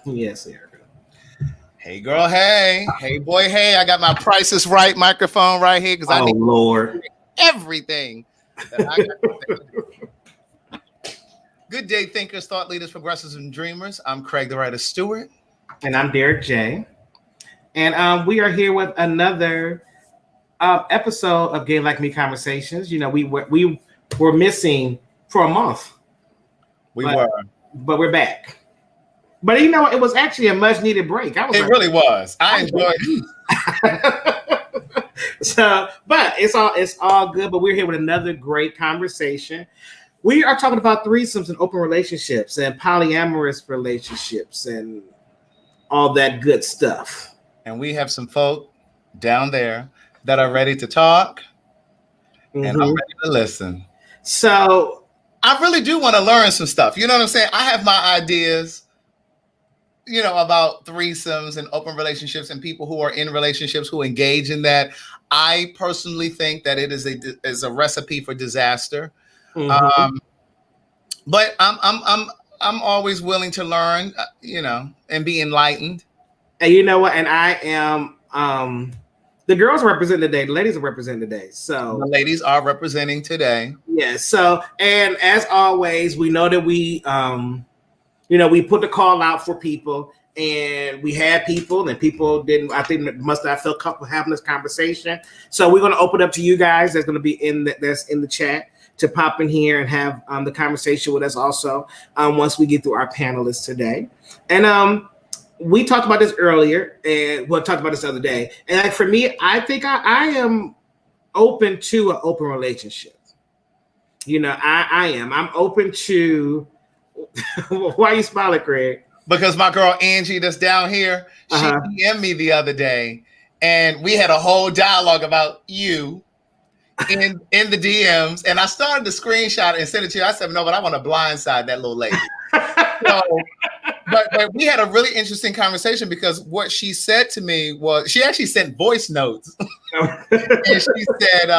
Yes, Erica. Hey, girl. Hey. Hey, boy. Hey, I got my Price is Right microphone right here because I need Lord. everything that I got to say. Good day, thinkers, thought leaders, progressives, and dreamers. I'm Craig, the writer Stewart. And I'm Derek J. And we are here with another episode of Gay Like Me Conversations. You know, we were missing for a month. But we're back. But you know, it was actually a much needed break. It really was. I enjoyed it. So, but it's all good. But we're here with another great conversation. We are talking about threesomes and open relationships and polyamorous relationships and all that good stuff. And we have some folk down there that are ready to talk, and I'm ready to listen. So I really do want to learn some stuff. You know what I'm saying? I have my ideas, you know, about threesomes and open relationships and people who are in relationships who engage in that. I personally think that it is a recipe for disaster. But I'm always willing to learn, you know, and be enlightened. And you know what? And I am the girls are representing today, the ladies are representing today. So the ladies are representing today. Yes. So, and as always, we know that we you know, we put the call out for people, and we had people, and people didn't, I think, must not feel comfortable having this conversation. So we're going to open up to you guys that's going to be that's in the chat to pop in here and have the conversation with us also once we get through our panelists today. And we talked about this earlier, and we'll talk about this the other day. And like, for me, I think I am open to an open relationship. You know, I am. I'm open to. Why are you smiling, Craig? Because my girl Angie that's down here, she DM'd me the other day, and we had a whole dialogue about you in the DMs, and I started to screenshot and send it to you. I said, no, but I want to blindside that little lady. So, but we had a really interesting conversation because what she said to me was, she actually sent voice notes. And she said,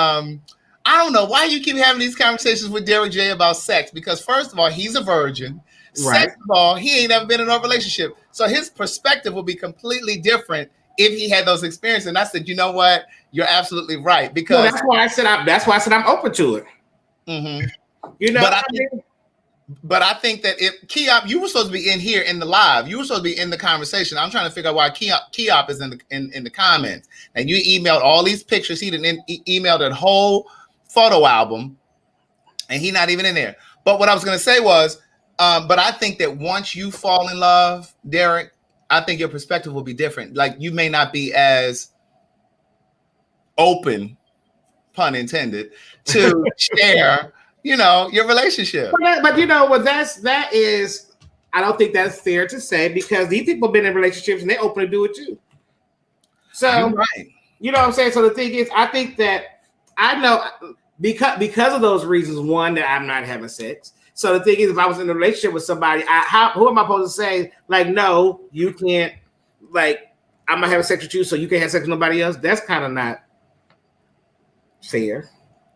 I don't know why you keep having these conversations with Derek J about sex, because first of all, he's a virgin. Right. Second of all, he ain't never been in a relationship. So his perspective will be completely different if he had those experiences. And I said, you know what? You're absolutely right. Because that's why I said I'm open to it. You know, but I think that if Keop, you were supposed to be in here in the live. You were supposed to be in the conversation. I'm trying to figure out why Keop is in the comments. And you emailed all these pictures. He didn't emailed a whole photo album, and he's not even in there. But what I was going to say was, but I think that once you fall in love, Derek, I think your perspective will be different. Like, you may not be as open, pun intended, to share, you know, your relationship. But you know what? That is, I don't think that's fair to say, because these people have been in relationships and they open to do it too. So, right. You know what I'm saying? So the thing is, I think that I know because of those reasons, one, that I'm not having sex. So the thing is, if I was in a relationship with somebody, who am I supposed to say, like, no, you can't, like, I'm not having sex with you, so you can't have sex with nobody else? That's kind of not fair.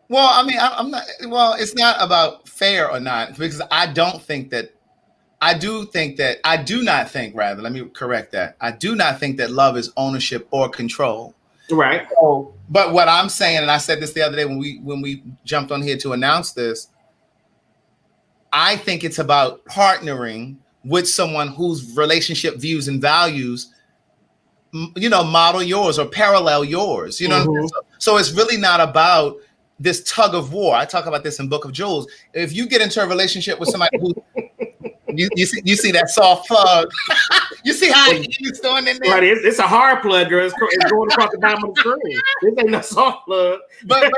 Well, I mean, I'm not. Well, it's not about fair or not, because I do think that. Let me correct that. I do not think that love is ownership or control. Right. So, but what I'm saying, and I said this the other day when we jumped on here to announce this, I think it's about partnering with someone whose relationship views and values, you know, model yours or parallel yours. You know what I'm saying? So it's really not about this tug of war. I talk about this in Book of Jewels. If you get into a relationship with somebody who you see that soft plug, you see how he's throwing in there. Right, it's a hard plug, girl. It's going across the bottom of the screen. This ain't no soft plug. But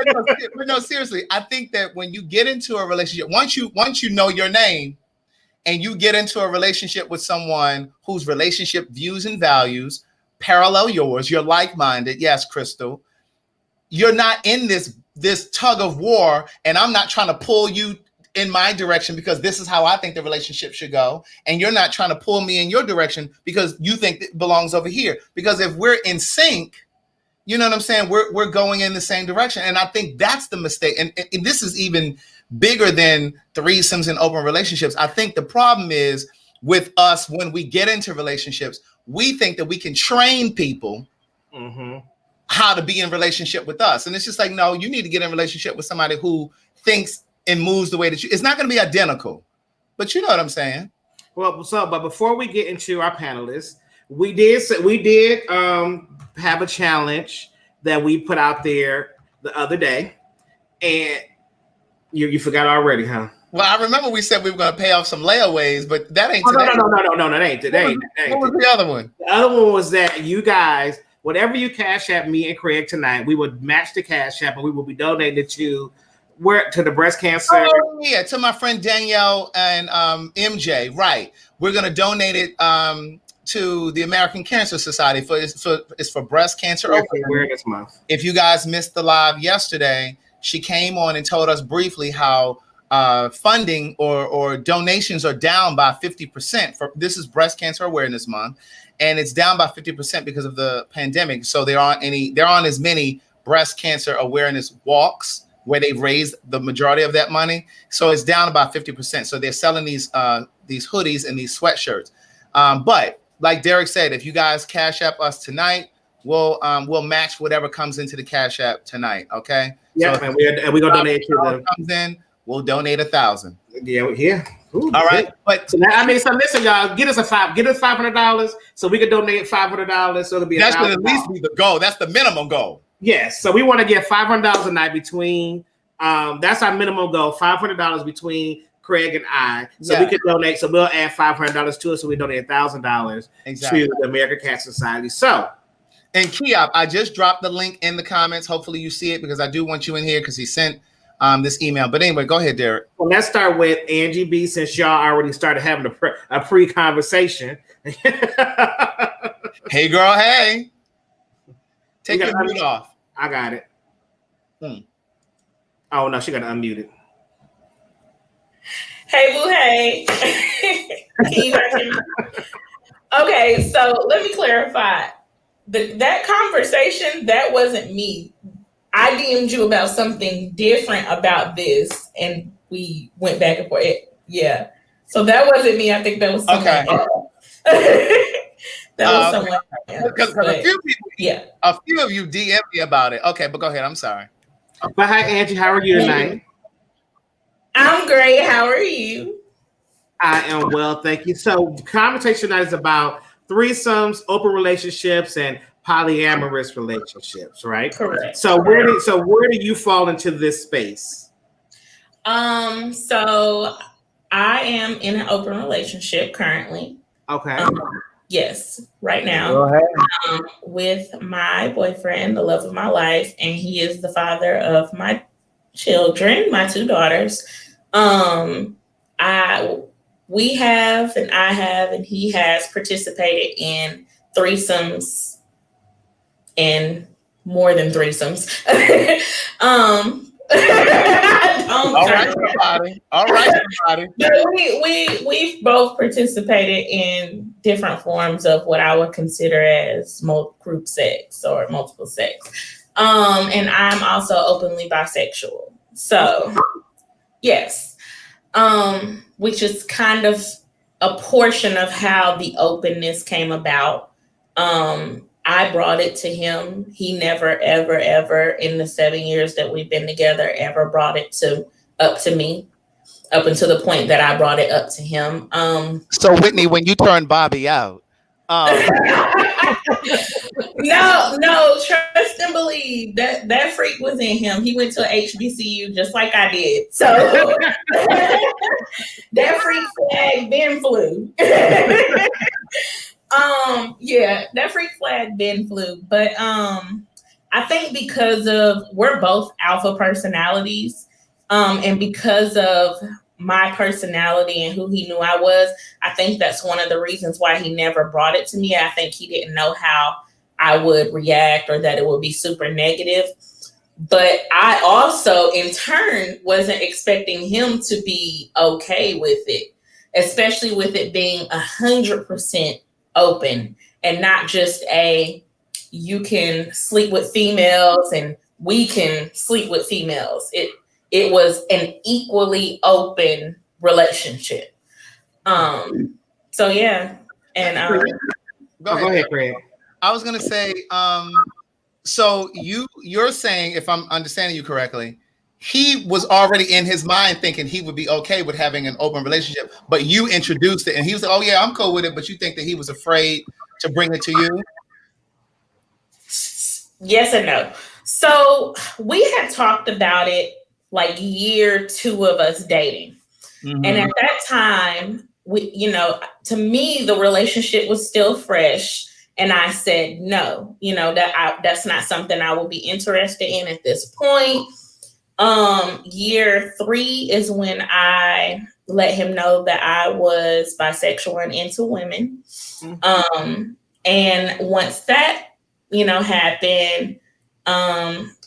no, seriously, I think that when you get into a relationship, once you know your name, and you get into a relationship with someone whose relationship views and values parallel yours, you're like-minded. Yes, Crystal, you're not in this tug of war, and I'm not trying to pull you in my direction because this is how I think the relationship should go, and you're not trying to pull me in your direction because you think it belongs over here. Because if we're in sync, you know what I'm saying, we're going in the same direction. And I think that's the mistake. And this is even bigger than threesomes and open relationships. I think the problem is with us when we get into relationships. We think that we can train people how to be in relationship with us. And it's just like, no, you need to get in relationship with somebody who thinks and moves the way that you, it's not going to be identical, but you know what I'm saying? Well, but before we get into our panelists, we did have a challenge that we put out there the other day, and you forgot already, huh? Well, I remember we said we were going to pay off some layaways, but that ain't today. No, that ain't today. What was the other one? The other one was that you guys, whatever you cash app me and Craig tonight, we would match the cash app and we will be donating to the breast cancer. Oh, yeah, to my friend Danielle and MJ. Right, we're going to donate it to the American Cancer Society it's for breast cancer awareness month. If you guys missed the live yesterday, she came on and told us briefly how funding or donations are down by 50%. This is Breast Cancer Awareness Month, and it's down by 50% because of the pandemic. So there aren't as many breast cancer awareness walks where they've raised the majority of that money. So it's down about 50%. So they're selling these hoodies and these sweatshirts. But like Derek said, if you guys cash app us tonight, we'll match whatever comes into the cash app tonight. Okay. Yeah, so we're gonna donate to the comes in. We'll donate 1,000. Yeah. Ooh, all right. But so listen, y'all, get us $500 so we can donate $500. So it'll be that's gonna at least be the goal. That's the minimum goal. Yes. So we want to get $500 a night between. That's our minimum goal. $500 between Craig and I. So we can donate. So we'll add $500 to it. So we donate $1,000 to the American Cancer Society. So. And Kiop, I just dropped the link in the comments. Hopefully you see it because I do want you in here because he sent this email. But anyway, go ahead, Derek. Well, let's start with Angie B. Since y'all already started having a pre-conversation. Hey, girl. Hey. Take your mute off. I got it. Oh, no, she got to unmute it. Hey, boo, hey. Can you guys hear me? Okay, so let me clarify. That conversation, that wasn't me. I DM'd you about something different about this, and we went back and forth. Yeah. So that wasn't me. I think that was someone else. That was someone else. Because a few people, a few of you DM'd me about it. Okay, but go ahead. I'm sorry. But hi, Angie. How are you tonight? I'm great. How are you? I am well, thank you. So the conversation tonight is about threesomes, open relationships, and polyamorous relationships, right? Correct. So where do you fall into this space? So I am in an open relationship currently. Okay. Yes, right now. With my boyfriend, the love of my life, and he is the father of my children, my 2 daughters. We have, and I have, and he has participated in threesomes and more than threesomes. All right, everybody. We've both participated in different forms of what I would consider as group sex or multiple sex. And I'm also openly bisexual. So, yes. Which is kind of a portion of how the openness came about. I brought it to him. He never, ever, ever in the 7 years that we've been together ever brought it up to me, up until the point that I brought it up to him. So Whitney, when you turned Bobby out, No, trust and believe that freak was in him. He went to HBCU just like I did. So that freak flag then flew. That freak flag then flew. But I think because of we're both alpha personalities, and because of my personality and who he knew I was, I think that's one of the reasons why he never brought it to me. I think he didn't know how I would react or that it would be super negative. But I also, in turn, wasn't expecting him to be okay with it, especially with it being 100% open and not just you can sleep with females and we can sleep with females. It was an equally open relationship. So yeah, and Go Go ahead, Craig. I was gonna say, so you're saying, if I'm understanding you correctly, he was already in his mind thinking he would be okay with having an open relationship, but you introduced it, and he was like, "Oh yeah, I'm cool with it," but you think that he was afraid to bring it to you? Yes and no. So we had talked about it like year 2 of us dating. Mm-hmm. And at that time, to me, the relationship was still fresh. And I said, no, that's not something I will be interested in at this point. Year 3 is when I let him know that I was bisexual and into women. And once that, happened,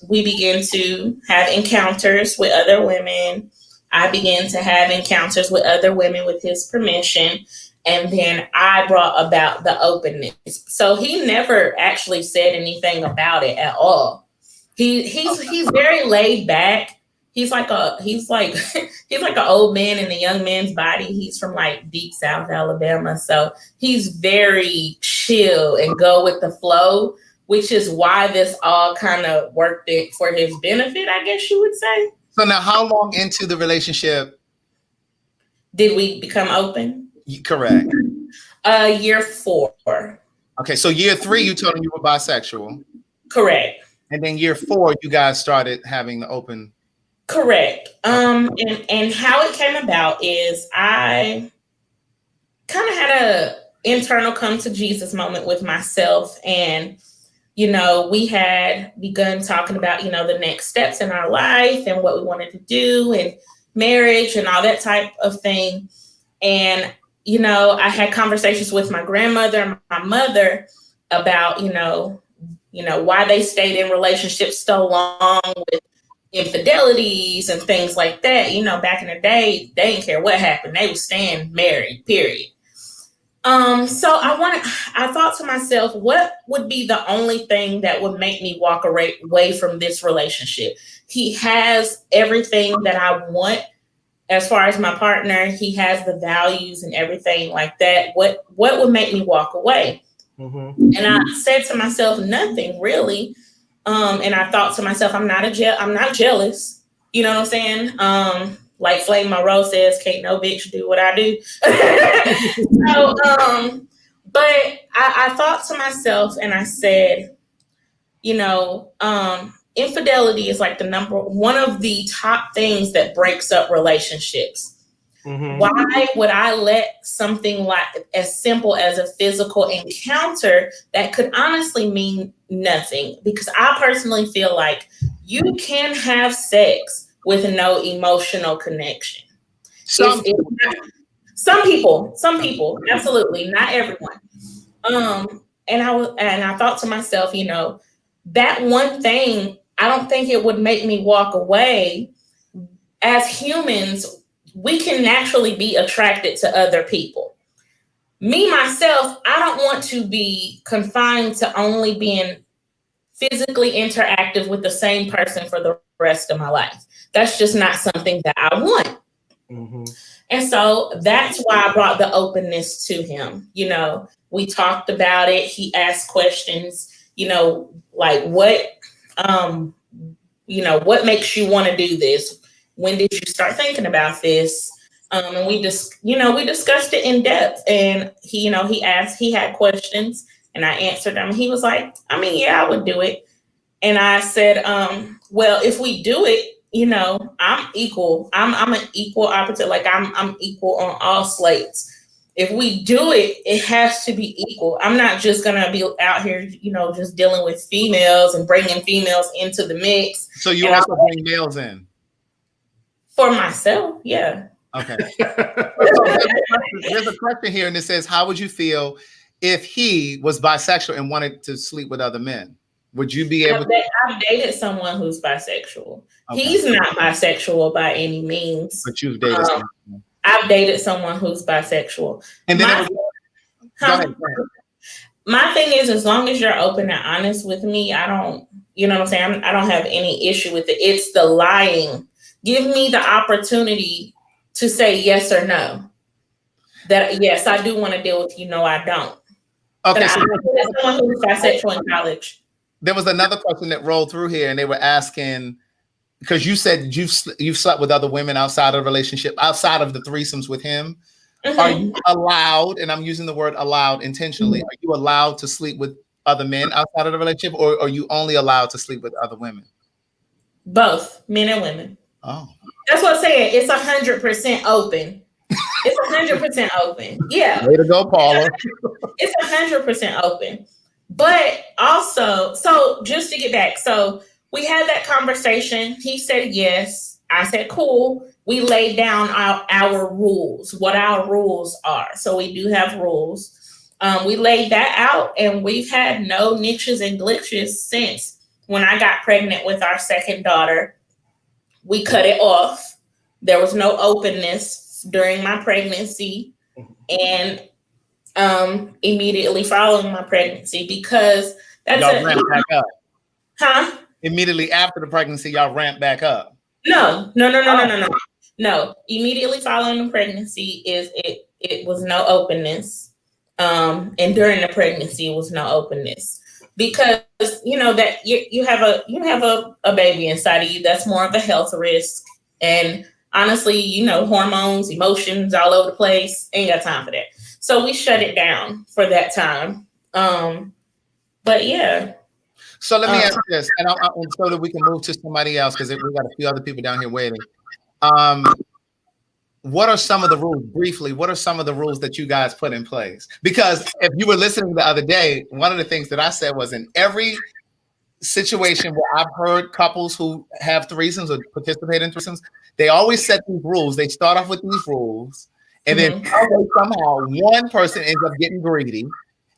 we began to have encounters with other women. I began to have encounters with other women with his permission. And then I brought about the openness. So he never actually said anything about it at all. He's very laid back. He's like an old man in a young man's body. He's from like deep South Alabama. So he's very chill and go with the flow, which is why this all kind of worked it for his benefit, I guess you would say. So now, how long into the relationship did we become open? Correct. Year 4. Okay, so year 3, you told him you were bisexual. Correct. And then year 4, you guys started having the open. Correct. And how it came about is I kind of had a internal come to Jesus moment with myself, and we had begun talking about, the next steps in our life and what we wanted to do and marriage and all that type of thing. And, I had conversations with my grandmother and my mother about, why they stayed in relationships so long with infidelities and things like that. Back in the day, they didn't care what happened. They were staying married, period. So I thought to myself, what would be the only thing that would make me walk away from this relationship? He has everything that I want as far as my partner. He has the values and everything like that. What would make me walk away? Mm-hmm. And I said to myself, nothing really. And I thought to myself, I'm not jealous. You know what I'm saying? Like Flame Monroe says, can't no bitch do what I do. So, but I thought to myself and I said, infidelity is like one of the top things that breaks up relationships. Mm-hmm. Why would I let something like as simple as a physical encounter that could honestly mean nothing? Because I personally feel like you can have sex with no emotional connection. Some people, absolutely, not everyone. And I thought to myself, that one thing, I don't think it would make me walk away. As humans, we can naturally be attracted to other people. Me, myself, I don't want to be confined to only being physically interactive with the same person for the rest of my life. That's just not something that I want. Mm-hmm. And so that's why I brought the openness to him. We talked about it. He asked questions, like what makes you want to do this? When did you start thinking about this? And we discussed it in depth. And he had questions and I answered them. He was like, yeah, I would do it. And I said, well, if we do it, I'm equal. I'm an equal opportunity. Like I'm equal on all slates. If we do it, it has to be equal. I'm not just going to be out here, just dealing with females and bringing females into the mix. So you also bring males in? For myself, yeah. Okay. There's a question here and it says, how would you feel if he was bisexual and wanted to sleep with other men? Would you be able to? I've dated someone who's bisexual. Okay. He's not bisexual by any means. But you've dated someone. I've dated someone who's bisexual. And then go ahead. My thing is, as long as you're open and honest with me, I don't, you know what I'm saying? I don't have any issue with it. It's the lying. Give me the opportunity to say yes or no. That yes, I do want to deal with you. No, I don't. Okay, so someone who's bisexual in college. There was another question that rolled through here, and they were asking, because you said you've slept with other women outside of the relationship, outside of the threesomes with him. Mm-hmm. Are you allowed, and I'm using the word allowed intentionally, are you allowed to sleep with other men outside of the relationship, or are you only allowed to sleep with other women? Both, men and women. Oh. That's what I'm saying. It's 100% open. It's 100% open. Yeah. Way to go, Paula. It's 100% open. But also, so just to get back, so we had that conversation. He said yes. I said cool. We laid down our rules, what our rules are. So we do have rules. We laid that out, and we've had no niches and glitches since. When I got pregnant with our second daughter, we cut it off. There was no openness during my pregnancy and immediately following my pregnancy, because that's y'all ramped back up. Huh? Immediately after the pregnancy, y'all ramped back up. No. Immediately following the pregnancy it was no openness. And during the pregnancy it was no openness. Because you know that you have a baby inside of you. That's more of a health risk. And honestly, you know, hormones, emotions all over the place. Ain't got time for that. So we shut it down for that time. But yeah. So let me ask you this, and so that we can move to somebody else, because we got a few other people down here waiting. What are some of the rules, briefly, what are some of the rules that you guys put in place? Because if you were listening the other day, one of the things that I said was, in every situation where I've heard couples who have threesomes or participate in threesomes, they always set these rules. They start off with these rules, and then somehow one person ends up getting greedy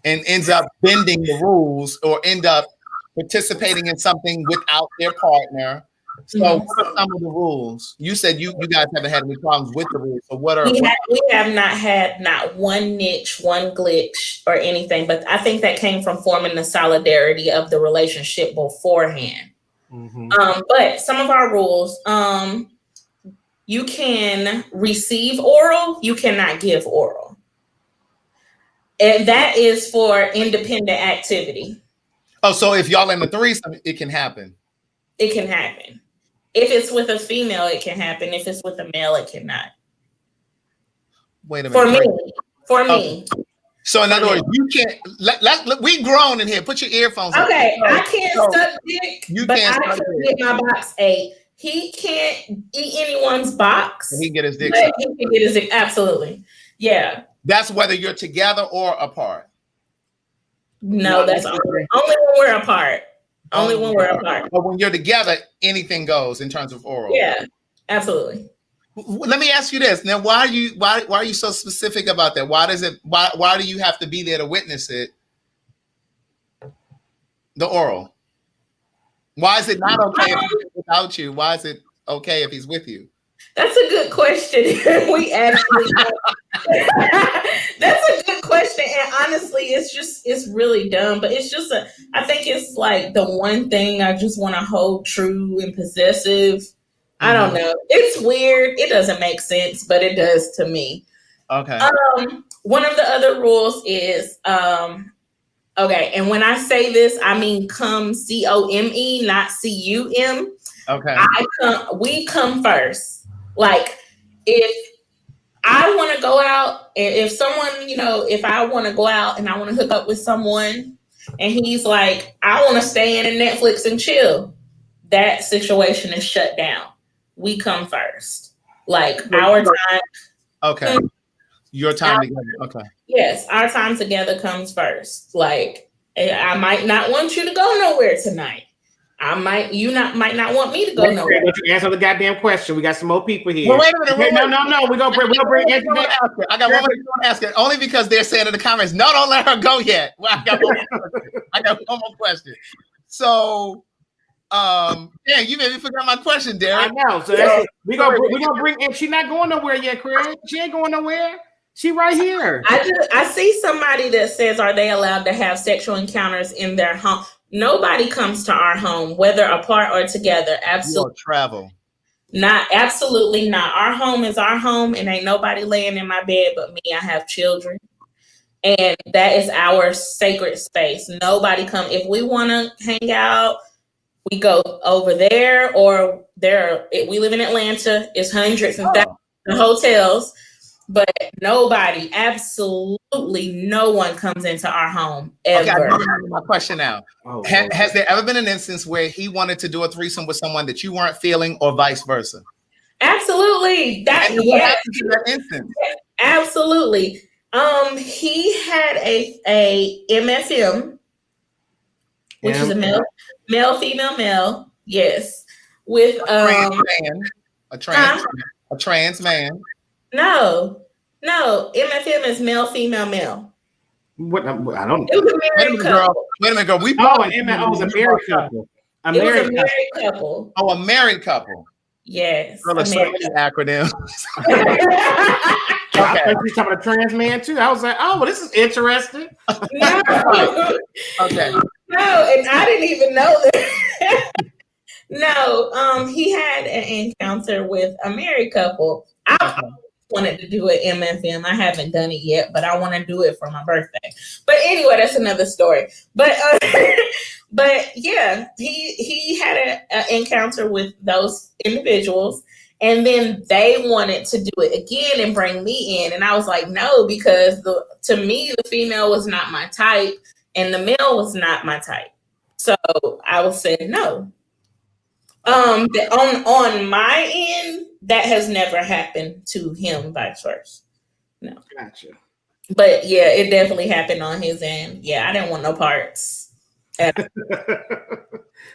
and ends up bending the rules, or end up participating in something without their partner. So what are some of the rules? You said you guys haven't had any problems with the rules. So what are we have not had not one niche, one glitch or anything, but I think that came from forming the solidarity of the relationship beforehand. But some of our rules, you can receive oral, you cannot give oral. And that is for independent activity. Oh, so if y'all in the threesome, it can happen. It can happen. If it's with a female, it can happen. If it's with a male, it cannot. Wait a minute. For me. So in other words, you can't. We grown in here. Put your earphones on. Okay, I can't suck dick, but I can get my box ate. He can't eat anyone's box. He can get his dick. He can get his dick. Absolutely. Yeah. That's whether you're together or apart. No, that's only when we're apart. Only when we're apart. But when you're together, anything goes in terms of oral. Yeah, absolutely. Let me ask you this. Now, why are you so specific about that? Why do you have to be there to witness it? The oral. Why is it not okay if he's without you? Why is it okay if he's with you? That's a good question. We actually that's a good question. And honestly, it's really dumb, but it's just I think it's like the one thing I just want to hold true and possessive. I don't know. It's weird. It doesn't make sense, but it does to me. Okay. One of the other rules is okay, and when I say this, I mean come COME, not CUM. Okay. We come first. Like, if I want to go out, and if someone, you know, if I want to go out and I want to hook up with someone, and he's like, I want to stay in and Netflix and chill, that situation is shut down. We come first. Like, our time. Okay. Your time together. Okay. Yes, our time together comes first. Like, I might not want you to go nowhere tonight. Might not want me to go nowhere. Don't you answer the goddamn question? We got some more people here. Well, wait a minute. No. We're gonna bring Anthony. I got one more to ask it. Only because they're saying in the comments, no, don't let her go yet. Well, I got one more question. So, yeah, you made me forget my question, Derek. I know. So we're gonna bring. If she's not going nowhere yet, Craig. She ain't going nowhere. She right here. I see somebody that says, are they allowed to have sexual encounters in their home? Nobody comes to our home, whether apart or together. Absolutely. Travel. Absolutely not. Our home is our home, and ain't nobody laying in my bed but me. I have children, and that is our sacred space. Nobody come. If we want to hang out, we go over there, or there. We live in Atlanta. It's hundreds and thousands of hotels, but nobody, absolutely no one comes into our home ever. Okay, I remember my question now. Has there ever been an instance where he wanted to do a threesome with someone that you weren't feeling, or vice versa? Absolutely. What happened to that instance? Absolutely. He had a MFM, which is a male, female, male. Yes, with a trans man. No, MFM is male, female, male. What? I don't. It was a married couple. Wait a minute, girl. It was a married couple. It was a married couple. Oh, a married couple. Yes. Girl, there's so many acronyms. Okay. I thought you were talking about a trans man too. I was like, oh, well, this is interesting. No. Okay. No, and I didn't even know that. No, he had an encounter with a married couple. I wanted to do an MFM. I haven't done it yet, but I want to do it for my birthday. But anyway, that's another story. But but yeah, he had an encounter with those individuals, and then they wanted to do it again and bring me in, and I was like, no, because to me the female was not my type, and the male was not my type. So I was saying no. On my end, that has never happened to him, vice versa. No. Gotcha. But yeah, it definitely happened on his end. Yeah, I didn't want no parts. Well,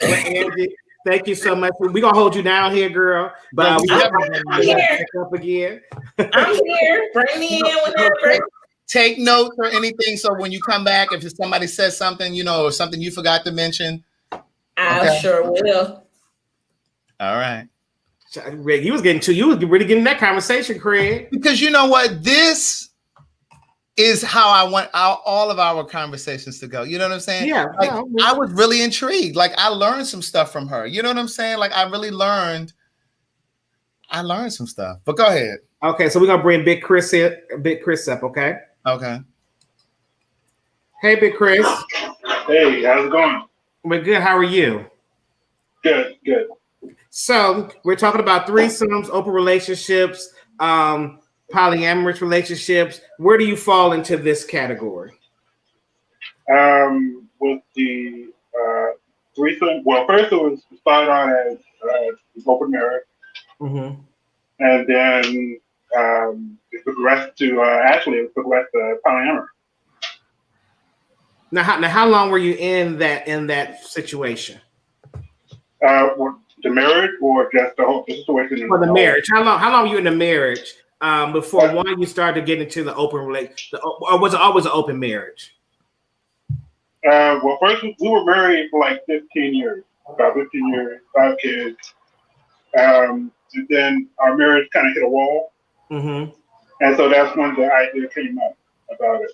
Angie, thank you so much. We're gonna hold you down here, girl. But I'm here. Up again. I'm here. Bring me in whenever. Take notes or anything, so when you come back, if somebody says something, or something you forgot to mention, I sure will. All right. Rick, you was really getting that conversation, Craig. Because you know what? This is how I want all of our conversations to go. You know what I'm saying? Yeah. I was really intrigued. Like, I learned some stuff from her. You know what I'm saying? Like, I learned some stuff. But go ahead. Okay, so we're gonna bring Big Chris up, okay? Okay. Hey, Big Chris. Hey, how's it going? We're good. How are you? Good. So we're talking about threesomes, open relationships, polyamorous relationships. Where do you fall into this category? With the threesome, well, first it started on as open marriage, and then it progressed to polyamory. Now, how long were you in that situation? The marriage, or just the whole situation? For the marriage, how long were you in the marriage before you started to get into the open relationship, or was it always an open marriage? Well, first we were married for like 15 years, about 15 years, 5 kids, and then our marriage kind of hit a wall, and so that's when the idea came up about it.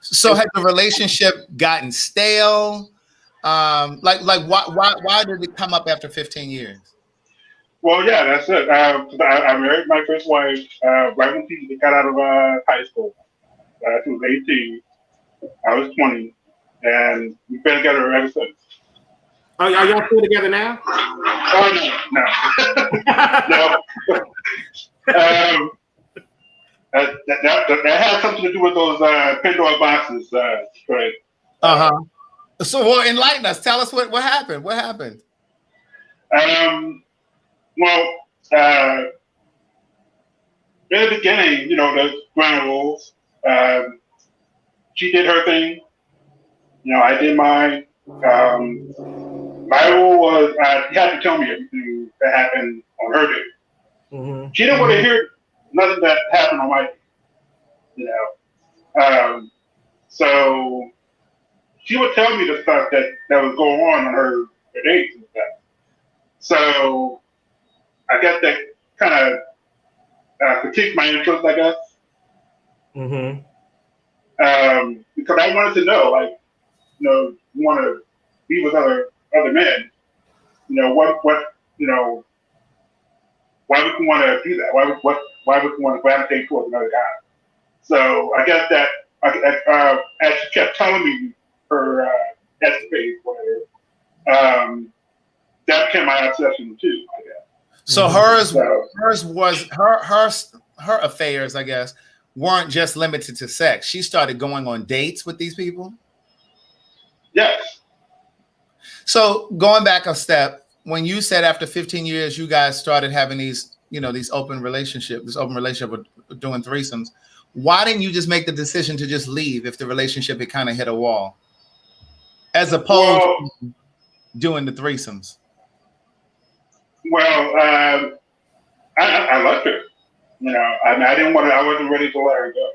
So has the relationship gotten stale? Why did it come up after 15 years? Well, yeah, that's it. I married my first wife right when she got out of high school. She was 18. I was 20, and we've been together ever since. Are y'all still together now? Oh no. That has something to do with those Pandora boxes, right? So, well, enlighten us. Tell us what happened. What happened? Well, in the beginning, the ground rules. She did her thing. I did mine. My rule was she had to tell me everything that happened on her day. She didn't want to hear nothing that happened on my day. So she would tell me the stuff that was going on her dates and stuff. So I guess that kind of critiqued my interest, I guess. Because I wanted to know, you want to be with other men, what why would you want to do that? Why would you want to gravitate towards another guy? So I guess that as she kept telling me her escapades, whatever, that became my obsession too, I guess. So hers was her affairs, I guess, weren't just limited to sex. She started going on dates with these people. Yes. So going back a step, when you said after 15 years you guys started having these open relationship with doing threesomes, why didn't you just make the decision to just leave if the relationship had kind of hit a wall, as opposed to doing the threesomes? Well, I loved her. I didn't want to. I wasn't ready to let her go.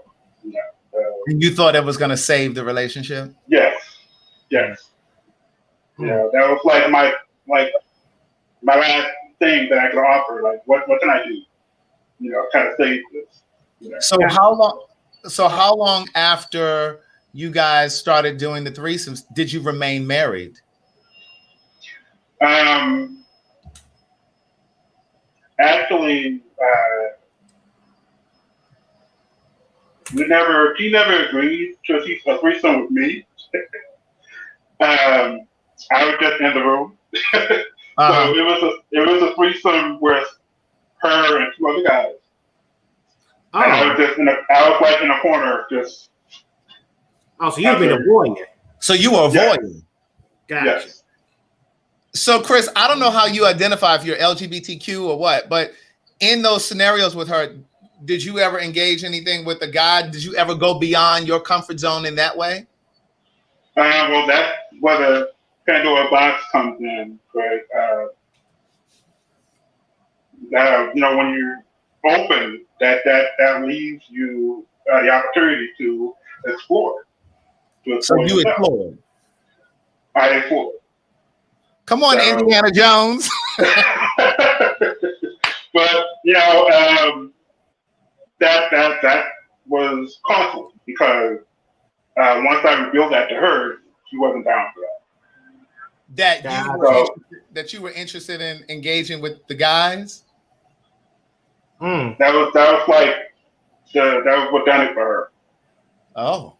And you thought it was going to save the relationship? Yes. That was like my last thing that I could offer. Like, what can I do? Kind of save this. So how long after you guys started doing the threesomes did you remain married? Actually, she never agreed to a threesome with me. I was just in the room. So it was a threesome with her and two other guys. And I was just in a corner, just. Oh, so you've been avoiding it. So you were avoiding. Gotcha. Yes. So Chris, I don't know how you identify if you're LGBTQ or what, but in those scenarios with her, did you ever engage anything with the guy? Did you ever go beyond your comfort zone in that way? Well, that's where the Pandora box comes in, right? When you're open, that leaves you the opportunity to explore. So you explored. I explored. Come on, Indiana Jones. But that was costly because once I revealed that to her, she wasn't down for that. That you were interested in engaging with the guys. That was what done it for her. Oh,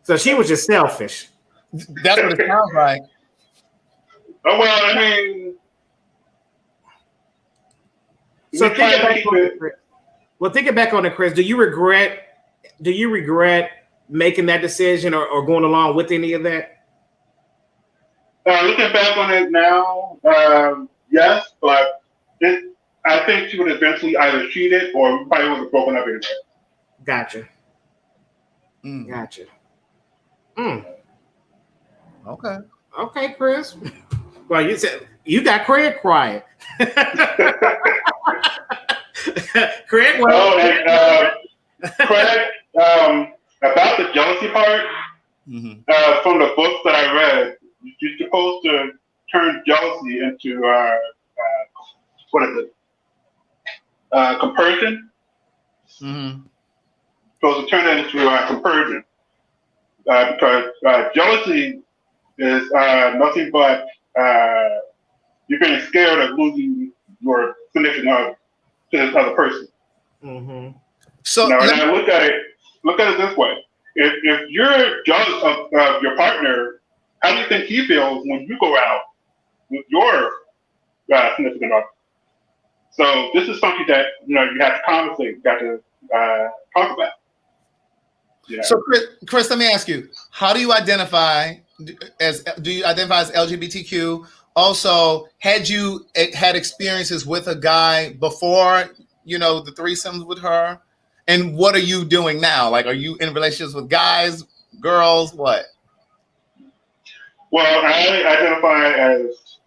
so she was just selfish. That's what it sounds like. Oh well, I mean. So thinking back on it, Chris, do you regret making that decision or going along with any of that? Looking back on it now, yes, but I think she would eventually either cheat it or probably would have broken up anyway. Gotcha. Okay, Chris. Well, you said you got Craig quiet. Craig, Craig, about the jealousy part, from the books that I read, you're supposed to turn jealousy into what is it? Compersion. Supposed to turn that into compersion, because jealousy is nothing but you're being scared of losing your significant other to this other person. So now, and I look at it this way: if you're jealous of your partner, how do you think he feels when you go out with your significant other? So this is something that you have to conversate, you got to talk about. Yeah. So Chris, let me ask you: how do you identify as LGBTQ? Also, had you had experiences with a guy before, the threesomes with her? And what are you doing now? Like, are you in relationships with guys, girls, what? Well, I identify as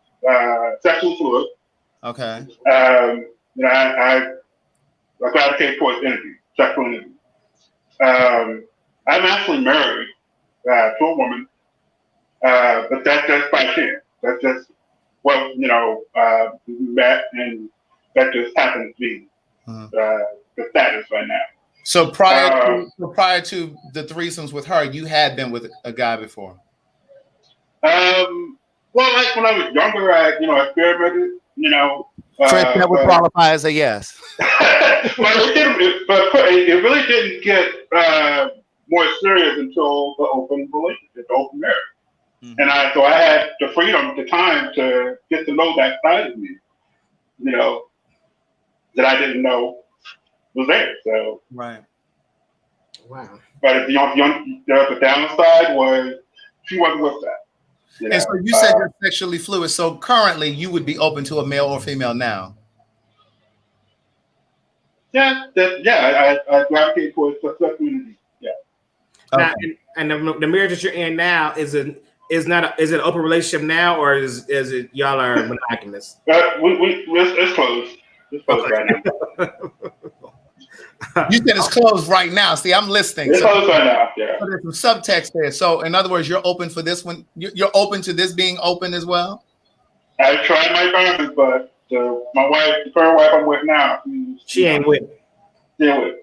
sexually fluid. Okay. I gravitate towards energy, sexual energy. I'm actually married to a woman, but that's just by chance. That's just we met, and that just happens to be the status right now. So prior to the threesomes with her, you had been with a guy before. Well, like when I was younger, I experimented, you know. Chris, that would qualify as a yes. but it really didn't get more serious until the open relationship, the open marriage. Mm-hmm. And I had the freedom, the time to get to know that side of me, you know, that I didn't know was there. So right. Wow. But the downside was she wasn't with that. You know? And so you said you're sexually fluid. So currently, you would be open to a male or female now. Yeah, I gravitate towards the community. Yeah. Now, and the marriage that you're in now is it an open relationship now, or is it y'all are monogamous? It's closed. It's closed right now. You said it's closed right now. See, I'm listening. It's closed right now. Yeah. So there's some subtext there. So, in other words, you're open for this one. You're open to this being open as well. I tried my best, but my wife, the current wife I'm with now, she ain't with. Still with.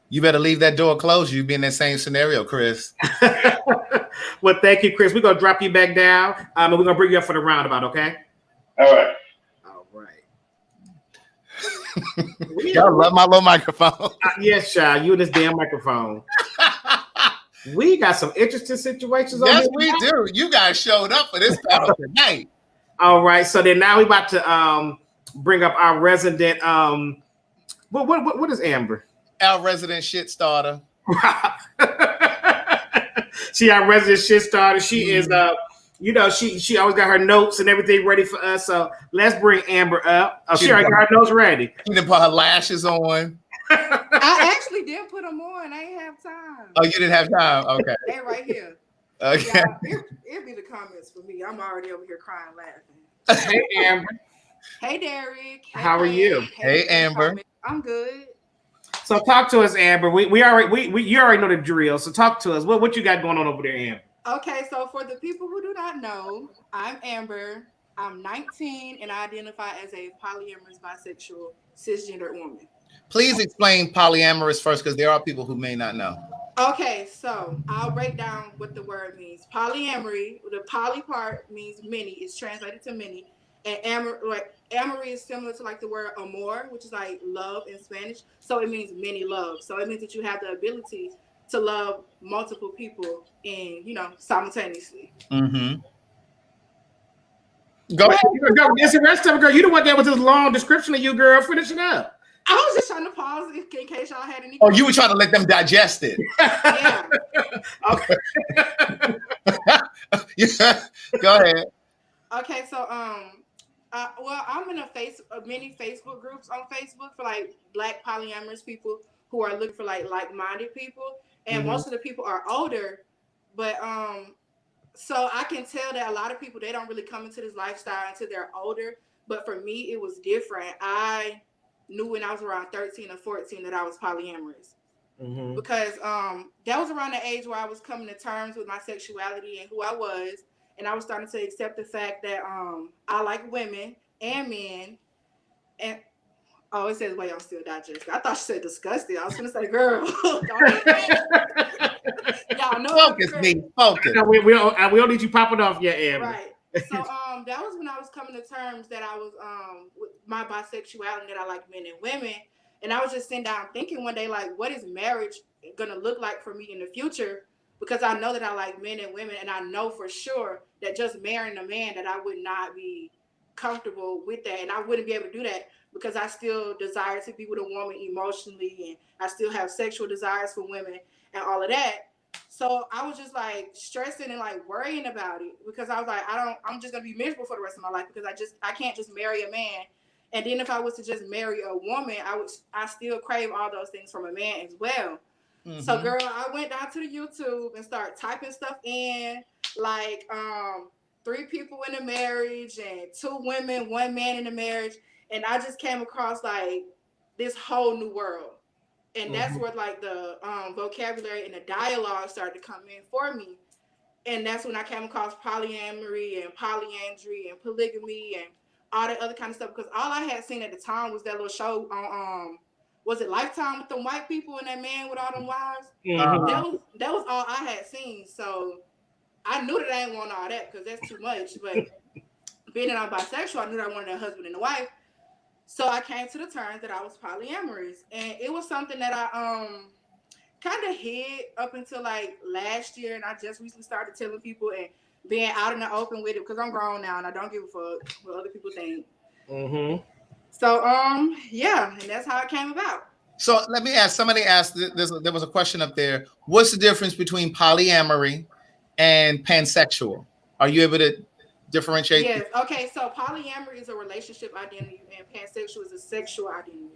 You better leave that door closed. You'd be in that same scenario, Chris. Well, thank you, Chris. We're gonna drop you back down, and we're gonna bring you up for the roundabout. Okay. All right. Y'all love my little microphone. Yes, child. You and this damn microphone. We got some interesting situations. Yes, we do. You guys showed up for this panel tonight. All right. So then now we about to bring up our resident. What is Amber? Our resident shit starter. She our resident shit starter. She is she always got her notes and everything ready for us. So let's bring Amber up. Oh, she already got her notes ready. She didn't put her lashes on. I actually did put them on. I ain't have time. Oh, you didn't have time? Okay. They're right here. Okay. It'll be the comments for me. I'm already over here crying, laughing. Hey, Amber. Hey, Derek. How are you? Hey, Amber. I'm good. So talk to us, Amber. You already know the drill. So talk to us. What you got going on over there, Amber? Okay, so for the people who do not know, I'm Amber. I'm 19 and I identify as a polyamorous, bisexual, cisgender woman. Please explain polyamorous first, because there are people who may not know. Okay, so I'll break down what the word means. Polyamory, the poly part means many. It's translated to many. And amory is similar to like the word amor, which is like love in Spanish. So it means many loves. So it means that you have the ability to love multiple people and, simultaneously. Mm-hmm. Go ahead. It's the rest of it, girl. You the one that was this long description of you, girl. Finish it up. I was just trying to pause in case y'all had any. Oh, you were trying to let them digest it. Yeah. Okay. Yeah. Go ahead. Okay, so I'm in many Facebook groups on Facebook for like Black polyamorous people who are looking for like-minded people, and most of the people are older, but so I can tell that a lot of people, they don't really come into this lifestyle until they're older. But for me, it was different. I knew when I was around 13 or 14 that I was polyamorous. Mm-hmm. Because that was around the age where I was coming to terms with my sexuality and who I was. And I was starting to accept the fact that I like women and men. And it says, wait, I'm still digesting. I thought she said disgusting. I was going to say, girl. Y'all know. Focus, me. Focus. No, we don't need you popping off yet, Amber. Right. So that was when I was coming to terms that I was with my bisexuality, that I like men and women. And I was just sitting down thinking one day, like, what is marriage going to look like for me in the future? Because I know that I like men and women, and I know for sure that just marrying a man, that I would not be comfortable with that. And I wouldn't be able to do that because I still desire to be with a woman emotionally, and I still have sexual desires for women and all of that. So I was just like stressing and like worrying about it, because I was like, I'm just going to be miserable for the rest of my life, because I can't just marry a man. And then if I was to just marry a woman, I still crave all those things from a man as well. Mm-hmm. So girl, I went down to the YouTube and started typing stuff in, like 3 people in a marriage and 2 women, 1 man in a marriage. And I just came across like this whole new world. And that's where like the vocabulary and the dialogue started to come in for me. And that's when I came across polyamory and polyandry and polygamy and all that other kind of stuff. Because all I had seen at the time was that little show on, was it Lifetime with them white people and that man with all them wives? Mm-hmm. That was all I had seen. So I knew that I didn't want all that because that's too much. But being that I'm bisexual, I knew that I wanted a husband and a wife. So I came to the terms that I was polyamorous, and it was something that I kind of hid up until like last year, and I just recently started telling people and being out in the open with it because I'm grown now and I don't give a fuck what other people think. Mm-hmm. So yeah, and that's how it came about. So let me ask. Somebody asked. There was a question up there. What's the difference between polyamory and pansexual? Are you able to differentiate? Yes. Okay. So polyamory is a relationship identity, and pansexual is a sexual identity,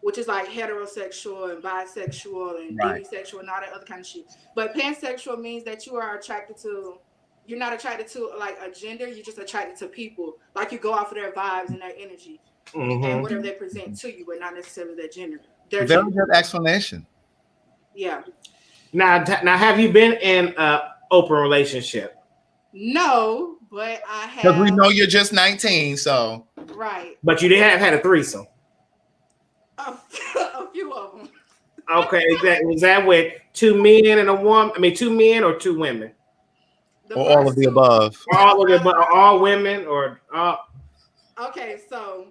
which is like heterosexual and bisexual and demisexual and all that other kind of shit. But pansexual means that you are attracted to. You're not attracted to like a gender. You're just attracted to people. Like you go off of their vibes and their energy and whatever they present to you, but not necessarily their gender. Very good explanation. Yeah. Now, have you been in an open relationship? No, but I have. Because we know you're just 19, so. Right. But you didn't have had a threesome. A few of them. Okay, was that with 2 men and a woman? I mean, 2 men or 2 women? Or all of the above. Or all of the above, all women or all. Okay, so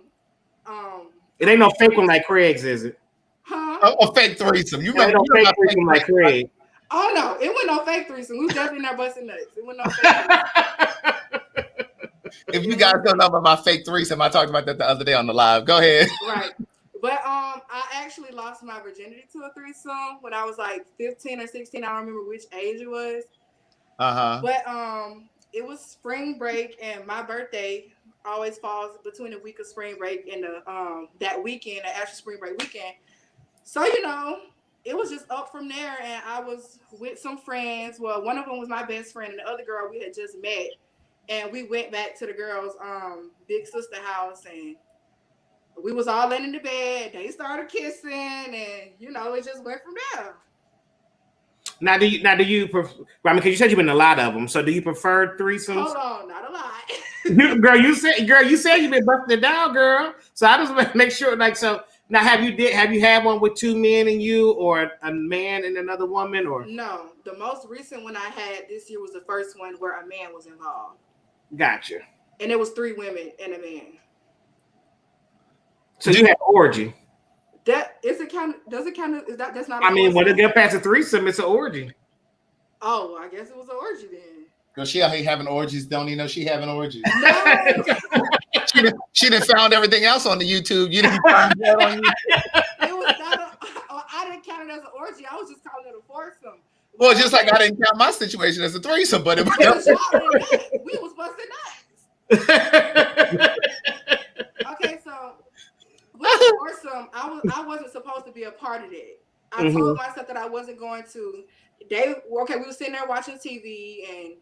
it ain't no fake one like Craig's, is it? Huh? A fake threesome. You remember? No fake threesome like Craig. Oh no, it wasn't no fake threesome. We was definitely not busting nuts. It wasn't no fake threesome. If you guys don't know about my fake threesome, I talked about that the other day on the live. Go ahead. Right. But I actually lost my virginity to a threesome when I was like 15 or 16. I don't remember which age it was. But it was spring break, and my birthday always falls between the week of spring break and the that weekend, the actual spring break weekend. So it was just up from there, and I was with some friends. Well, one of them was my best friend, and the other girl we had just met, and we went back to the girls' big sister house, and we was all laying in the bed. They started kissing, and it just went from there. Now, do you prefer? I mean, because you said you've been in a lot of them. So, do you prefer threesomes? Hold on, not a lot. girl, you said you've been busting it down, girl. So I just want to make sure, like, so now have you had one with 2 men and you, or a man and another woman, or no? The most recent one I had this year was the first one where a man was involved. Gotcha. And it was 3 women and a man. So you had orgy. That is it kind of does it kind of is that that's not. I mean, when it get past a threesome, it's an orgy. Oh, I guess it was an orgy then. Girl, she out here having orgies. Don't even know she having orgies. No. she didn't found everything else on the YouTube. You didn't find that on YouTube. It was not I didn't count it as an orgy. I was just calling it a foursome. Well, just like I didn't count my situation as a threesome, but it was. We was busting nuts. Okay, so with the foursome, I wasn't supposed to be a part of that. I told myself that I wasn't going to. We were sitting there watching TV, and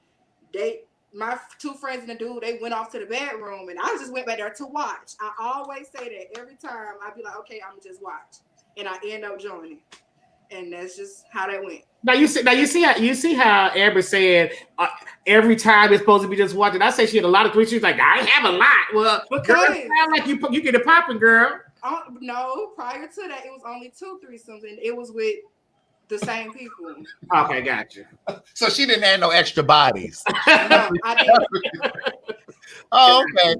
my 2 friends and the dude, they went off to the bedroom, and I just went back there to watch. I always say that every time. I'd be like, okay, I'm gonna just watch, and I end up joining, and that's just how that went. Now you see how Amber said every time it's supposed to be just watching. I say she had a lot of threesomes. She's like, I have a lot. Well, because it sounds like you get it popping, girl. No, prior to that, it was only 2 threesomes, and it was with the same people. Okay, gotcha. So she didn't add no extra bodies. No, I didn't. Oh, okay.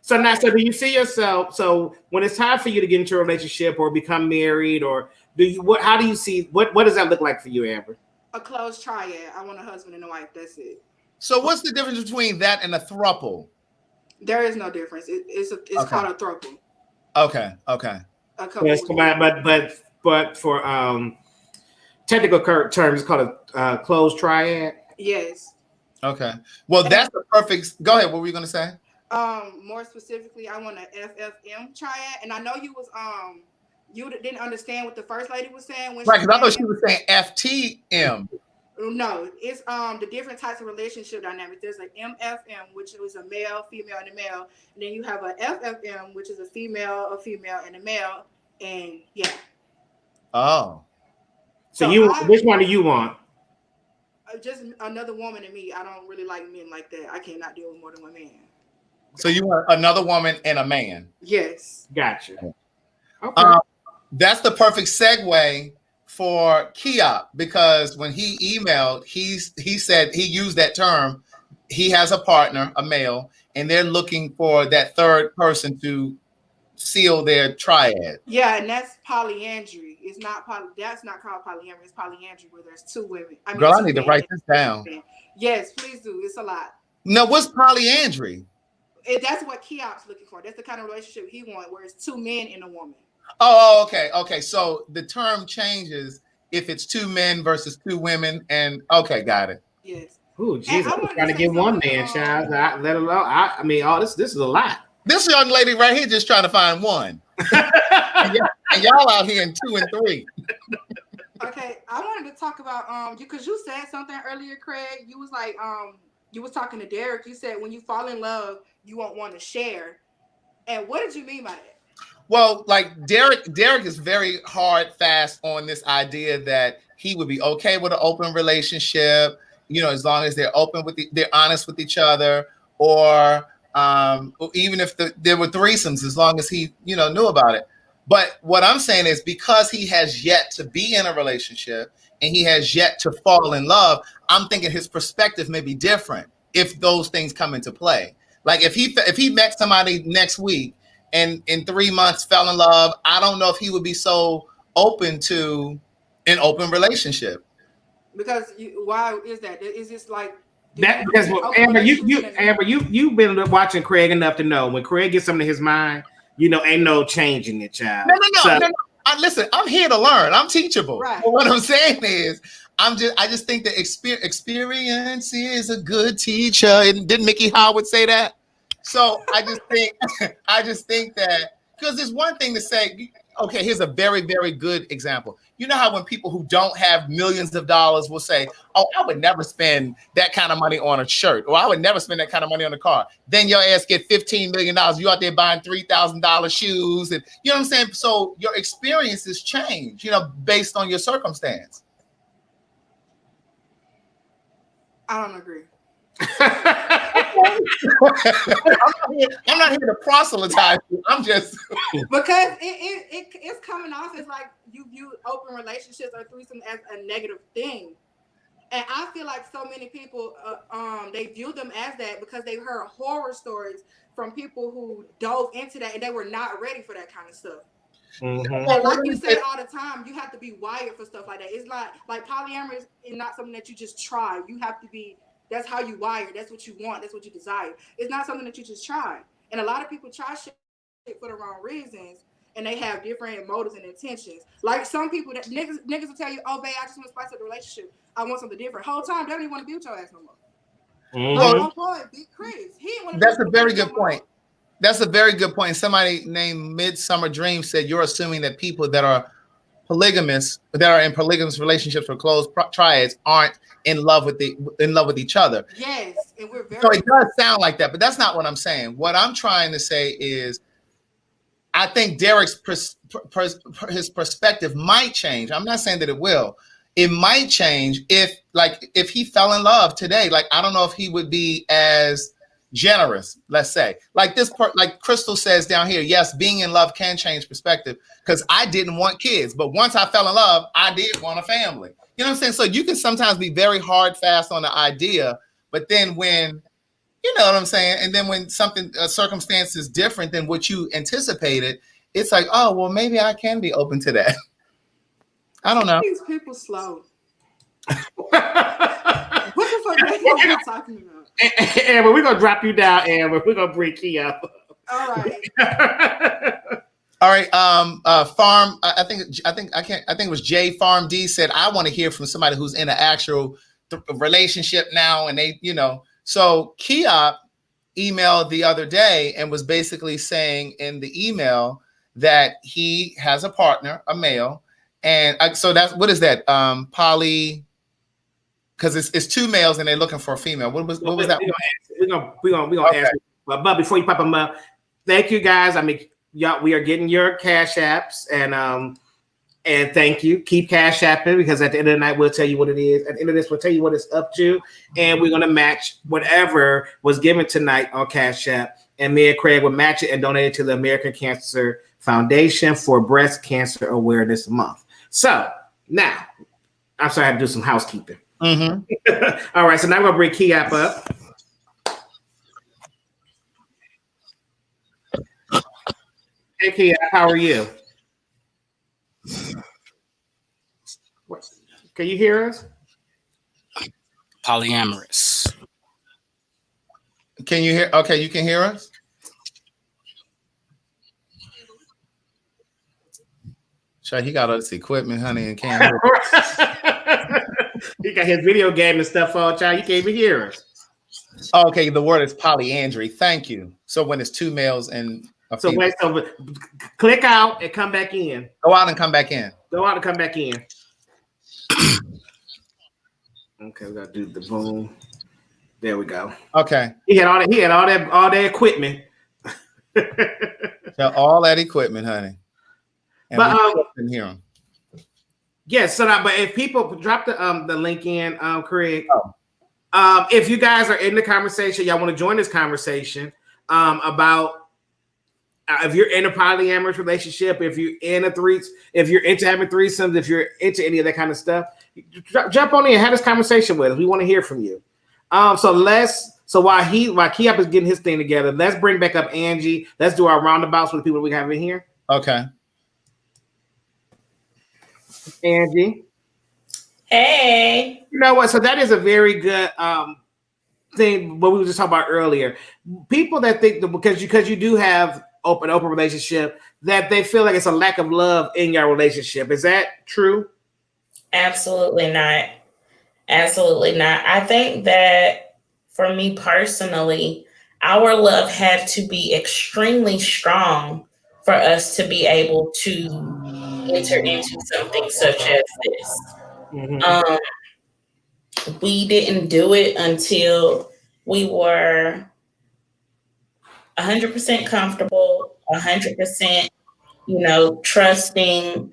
So now, do you see yourself? So when it's time for you to get into a relationship or become married, or how do you see what does that look like for you, Amber? A close triad. I want a husband and a wife. That's it. So what's the difference between that and a throuple? There is no difference. It's called a throuple. Okay. A couple. Yes, but for technical terms, it's called a closed triad. Yes. Okay. Well, that's the perfect. Go ahead. What were you gonna say? More specifically, I want an FFM triad, and I know you was you didn't understand what the first lady was saying when right, because I thought she was saying FTM. No, it's the different types of relationship dynamics. There's an MFM, which is a male, female, and a male, and then you have a FFM, which is a female, and a male, and yeah. Oh. So which one do you want? Just another woman and me. I don't really like men like that. I cannot deal with more than one man. So you want another woman and a man? Yes. Gotcha. Okay. That's the perfect segue for Kiop, because when he emailed, he said he used that term. He has a partner, a male, and they're looking for that third person to seal their triad. Yeah, and that's polyandry. It's not that's not called polyamory. It's polyandry where there's two women. Girl, I two need to men write and this down. men. Yes, please do. It's a lot. No, what's polyandry? That's what Keop's looking for. That's the kind of relationship he wants, where it's two men and a woman. Oh, okay. So the term changes if it's two men versus two women, and okay, got it. Yes. Ooh, geez, I'm trying to get one man, child. Let alone, I mean, all this is a lot. This young lady right here just trying to find one. and y'all out here in 2 and 3. Okay, I wanted to talk about because you said something earlier, Craig. You was like you was talking to Derek. You said when you fall in love, you won't want to share. And what did you mean by that? Well, like Derek is very hard, fast on this idea that he would be okay with an open relationship, as long as they're open they're honest with each other, or even if there were threesomes, as long as he, knew about it. But what I'm saying is, because he has yet to be in a relationship and he has yet to fall in love, I'm thinking his perspective may be different if those things come into play. Like if he met somebody next week and in 3 months fell in love, I don't know if he would be so open to an open relationship. Because why is that? Is this like that? Because Amber, you've been watching Craig enough to know when Craig gets something in his mind, ain't no changing it, child. No. Listen, I'm here to learn. I'm teachable. Right. But what I'm saying is, I just think that experience is a good teacher. And didn't Mickey Howard say that? So I just think that, because there's one thing to say, okay, here's a very, very good example. You know how when people who don't have millions of dollars will say, oh, I would never spend that kind of money on a shirt, or I would never spend that kind of money on a car. Then your ass get $15 million. You out there buying $3,000 shoes. And you know what I'm saying? So your experiences change, based on your circumstance. I don't agree. I'm not here to proselytize you. I'm just because it's coming off as like you view open relationships or threesome as a negative thing, and I feel like so many people they view them as that because they heard horror stories from people who dove into that and they were not ready for that kind of stuff. Mm-hmm. And like you say all the time, you have to be wired for stuff like that. It's not like polyamory is not something that you just try. You have to be. That's how you wire. That's what you want. That's what you desire. It's not something that you just try. And a lot of people try shit for the wrong reasons, and they have different motives and intentions. Like some people that niggas will tell you, "Oh, babe, I just want to spice up the relationship. I want something different." Whole time they don't even want to be with your ass no more. Mm-hmm. Like, oh boy, Big Chris. He didn't want to. That's a very good point. That's a very good point. Somebody named Midsummer Dream said you're assuming that people that are polygamous, that are in polygamous relationships or closed triads, aren't in love with each other. Yes, and we're very. So it does sound like that, but that's not what I'm saying. What I'm trying to say is, I think Derek's his perspective might change. I'm not saying that it will. It might change if he fell in love today. Like, I don't know if he would be as generous, let's say. Like like Crystal says down here, yes, being in love can change perspective, because I didn't want kids, but once I fell in love, I did want a family. You know what I'm saying? So you can sometimes be very hard, fast on the idea, but then when, you know what I'm saying? And then when a circumstance is different than what you anticipated, it's like, oh, well, maybe I can be open to that. I don't know. These people slow. What the fuck are you talking about? Amber, we're gonna drop you down, Amber. We're gonna bring Key up. All right. All right. Farm. I think it was J Farm D said, I want to hear from somebody who's in an actual relationship now, and they, So Keop emailed the other day and was basically saying in the email that he has a partner, a male, and so that's what is that? Poly. Because it's two males and they're looking for a female. What was that? We're gonna answer. But before you pop them up, thank you guys. I mean, y'all, we are getting your cash apps, and thank you. Keep cash apping, because at the end of the night we'll tell you what it is. At the end of this, we'll tell you what it's up to, and we're gonna match whatever was given tonight on Cash App, and me and Craig will match it and donate it to the American Cancer Foundation for Breast Cancer Awareness Month. So now, I'm sorry, I have to do some housekeeping. Mm-hmm. All right, so now we're gonna bring Keop up. Hey, Kia, how are you? Can you hear us? Polyamorous. Can you hear? Okay, you can hear us? Sure, he got all this equipment, honey, and can't hear us. He got his video game and stuff on, child. You can't even hear us. Okay, the word is polyandry. Thank you. So when it's two males and a female. Wait, so click out and come back in. Go out and come back in. Go out and come back in. Okay, we gotta do the boom. There we go. Okay. He had all that equipment. So all that equipment, honey. And but we couldn't hear him. Yes, but if people drop the link in, Craig. Oh. If you guys are in the conversation, y'all want to join this conversation about if you're in a polyamorous relationship, if you're into having threesomes, if you're into any of that kind of stuff, jump on in and have this conversation with us. We want to hear from you. So while Kiap is getting his thing together, let's bring back up Angie. Let's do our roundabouts with the people we have in here. Okay. Angie. Hey. You know what? So that is a very good thing. What we were just talking about earlier. People that think that because you do have open relationship, that they feel like it's a lack of love in your relationship. Is that true? Absolutely not. Absolutely not. I think that for me personally, our love had to be extremely strong for us to be able to enter into something such as this. Mm-hmm. We didn't do it until we were 100% comfortable, 100%, trusting.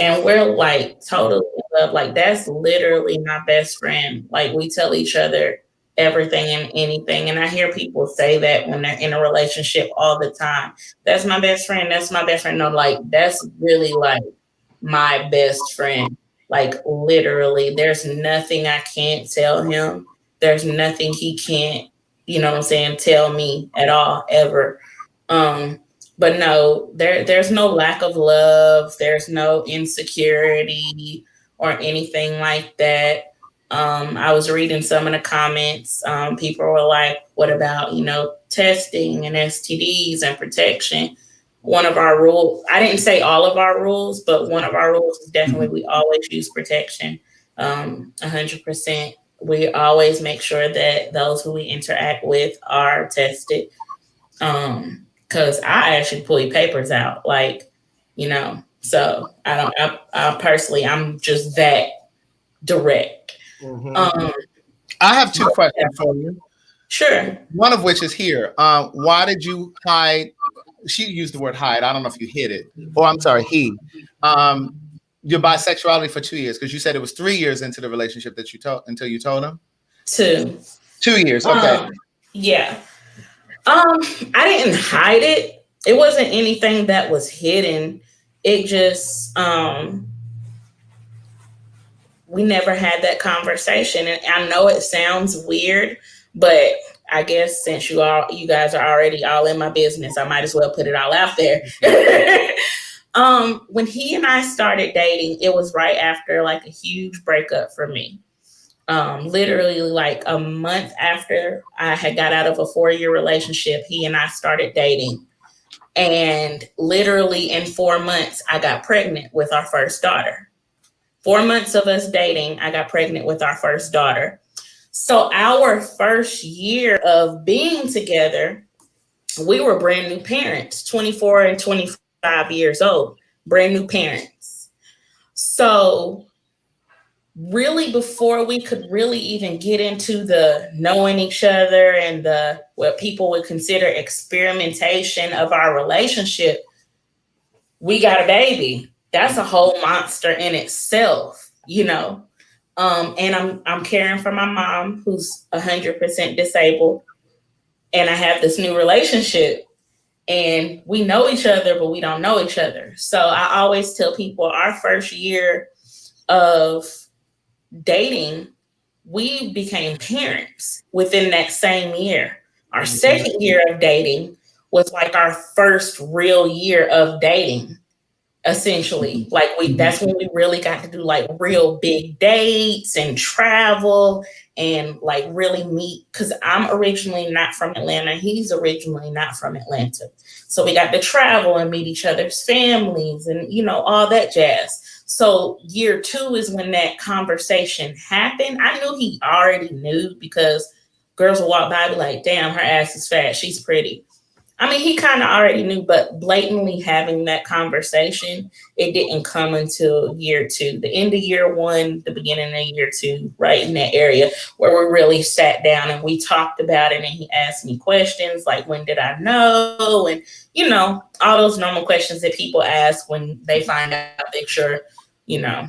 And we're like totally in love. Like that's literally my best friend. Like we tell each other everything and anything. And I hear people say that when they're in a relationship all the time. That's my best friend. That's my best friend. No, like that's really like my best friend. Like literally, there's nothing I can't tell him. There's nothing he can't, tell me at all, ever. But no, there's no lack of love. There's no insecurity or anything like that. I was reading some of the comments. People were like, what about, testing and STDs and protection? One of our rules, I didn't say all of our rules, but one of our rules is definitely we always use protection, 100%. We always make sure that those who we interact with are tested. Because I actually pull your papers out, so I personally, I'm just that direct. Mm-hmm. I have two questions for you. Sure. One of which is here. Why did you hide? She used the word hide. I don't know if you hid it. Oh, I'm sorry, he. Your bisexuality for 2 years, because you said it was 3 years into the relationship that you told until you told him? 2. 2 years, okay. Yeah. I didn't hide it. It wasn't anything that was hidden. It just, we never had that conversation. And I know it sounds weird, but I guess since you guys are already all in my business, I might as well put it all out there. When he and I started dating, it was right after like a huge breakup for me. Literally like a month after I had got out of a 4-year relationship, he and I started dating. And literally in 4 months, I got pregnant with our first daughter. 4 months of us dating, I got pregnant with our first daughter. So our first year of being together, we were brand new parents, 24 and 25 years old, brand new parents. So really, before we could really even get into the knowing each other and the what people would consider experimentation of our relationship, we got a baby. That's a whole monster in itself, And I'm caring for my mom, who's 100% disabled, and I have this new relationship. And we know each other, but we don't know each other. So I always tell people our first year of dating, we became parents within that same year. Our second year of dating, was like our first real year of dating. Essentially, like that's when we really got to do like real big dates and travel and like really meet, because I'm originally not from Atlanta. He's originally not from Atlanta. So we got to travel and meet each other's families and, you know, all that jazz. So year 2 is when that conversation happened. I knew he already knew, because girls will walk by and be like, damn, her ass is fat, she's pretty. I mean, he kind of already knew, but blatantly having that conversation, it didn't come until year 2, the end of year 1, the beginning of year 2, right in that area where we really sat down and we talked about it. And he asked me questions like, when did I know? And, you know, all those normal questions that people ask when they find out that you're, you know,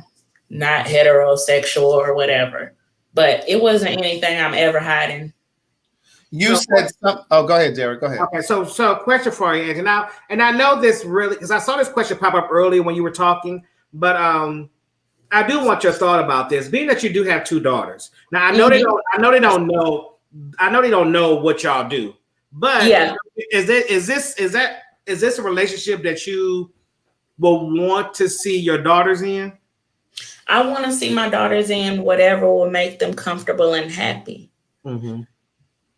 not heterosexual or whatever. But it wasn't anything I'm ever hiding. You said something. Oh, go ahead, Derek. Go ahead. Okay, so question for you, Angie. Now, and I know this really because I saw this question pop up earlier when you were talking, but I do want your thought about this. Being that you do have 2 daughters, now I know they don't know what y'all do, but yeah, is this a relationship that you will want to see your daughters in? I want to see my daughters in whatever will make them comfortable and happy. Mm-hmm.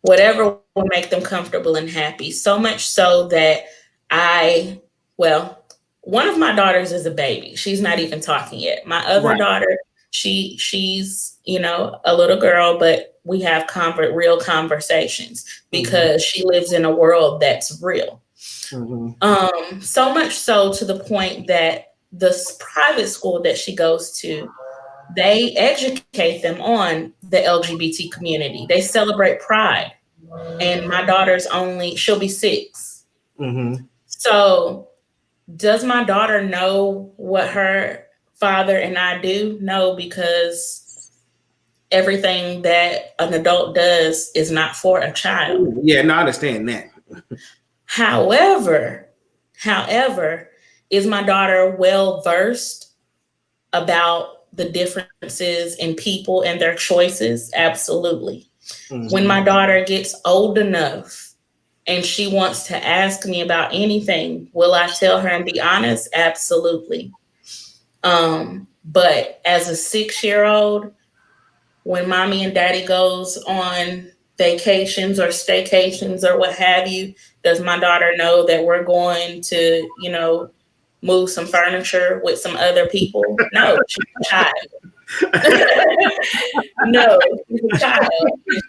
Whatever will make them comfortable and happy. So much so that one of my daughters is a baby. She's not even talking yet. My other daughter, she's, you know, a little girl, but we have real conversations because she lives in a world that's real. Mm-hmm. So much so to the point that the private school that she goes to, they educate them on the LGBT community. They celebrate Pride. And my daughter's she'll be 6. Mm-hmm. So does my daughter know what her father and I do? No, because everything that an adult does is not for a child. Yeah, no, I understand that. However, is my daughter well versed about the differences in people and their choices? Absolutely. Mm-hmm. When my daughter gets old enough and she wants to ask me about anything, will I tell her and be honest? Absolutely. But as a 6-year-old, when mommy and daddy goes on vacations or staycations or what have you, does my daughter know that we're going to, you know, move some furniture with some other people? No, she's a child. No, she's a child.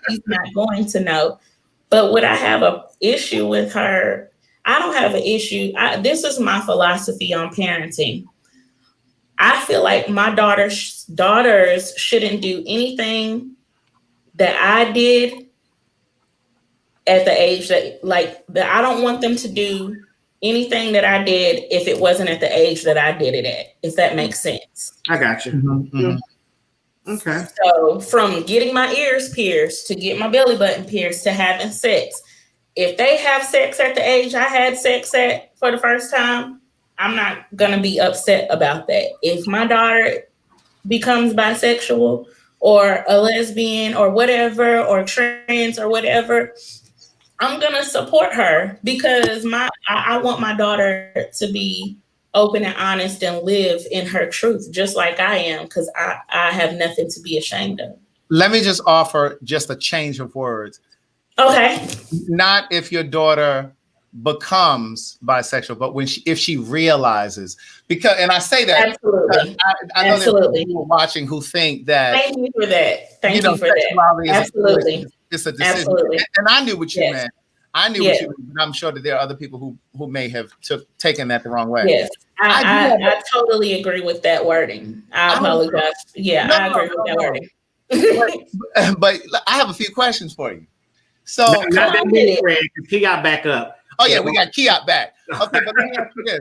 She's not going to know. But would I have an issue with her? I don't have an issue. This is my philosophy on parenting. I feel like my daughters shouldn't do anything that I did at the age that I don't want them to do anything that I did if it wasn't at the age that I did it at, if that makes sense. I got you. Mm-hmm. Okay. So from getting my ears pierced to get my belly button pierced to having sex, if they have sex at the age I had sex at for the first time, I'm not going to be upset about that. If my daughter becomes bisexual or a lesbian or whatever, or trans or whatever, I'm going to support her because I want my daughter to be open and honest and live in her truth, just like I am, because I have nothing to be ashamed of. Let me just offer just a change of words. Okay. Not if your daughter becomes bisexual, but if she realizes, because, and I say that absolutely, I know that people watching who think that. Thank you for that. Thank you for that. Absolutely, it's a decision. Absolutely. And I knew what you meant. I knew what you meant, but I'm sure that there are other people who may have taken that the wrong way. Yes, I totally agree with that wording. I apologize. Yeah, I agree with that wording. But I have a few questions for you. So he got back up. Oh yeah, we got Kiat back. Okay, but let me ask you this: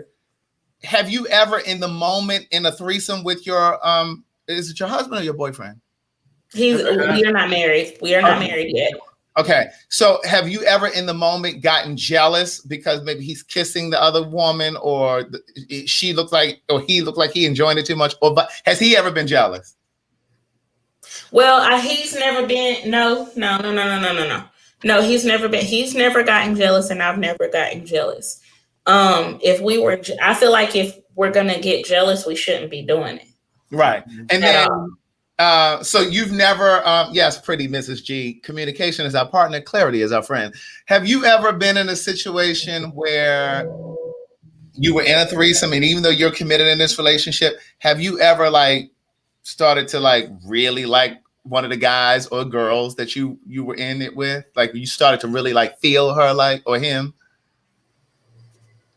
have you ever, in the moment, in a threesome with your is it your husband or your boyfriend? We are not married. We are not married yet. Okay, so have you ever, in the moment, gotten jealous because maybe he's kissing the other woman, or she looked like, or he looked like he enjoyed it too much, or has he ever been jealous? Well, he's never been. No. No, he's never gotten jealous, and I've never gotten jealous. I feel like if we're gonna get jealous, we shouldn't be doing it. Right. And then, so you've never, yes, pretty Mrs. G, communication is our partner, clarity is our friend. Have you ever been in a situation where you were in a threesome, and even though you're committed in this relationship, have you ever like started to like really like one of the guys or girls that you were in it with? Like you started to really like feel her like, or him?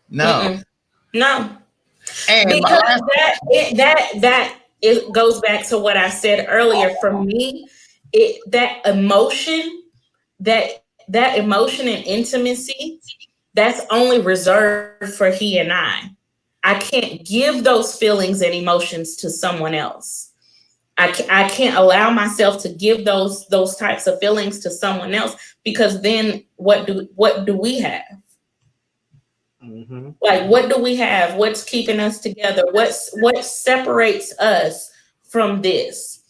No. Mm-mm. No. And because it goes back to what I said earlier. For me, that emotion and intimacy, that's only reserved for he and I. I can't give those feelings and emotions to someone else. I can't allow myself to give those types of feelings to someone else, because then what do we have? Mm-hmm. Like, what do we have? What's keeping us together? What separates us from this?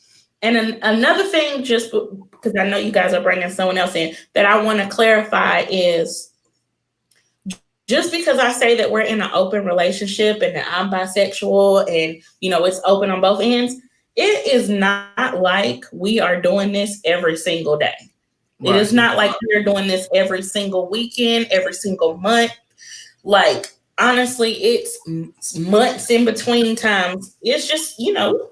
And another thing, just because I know you guys are bringing someone else in, that I want to clarify is, just because I say that we're in an open relationship and that I'm bisexual and, it's open on both ends, it is not like we are doing this every single day. Right. It is not like we're doing this every single weekend, every single month. Like, honestly, it's months in between times. It's just,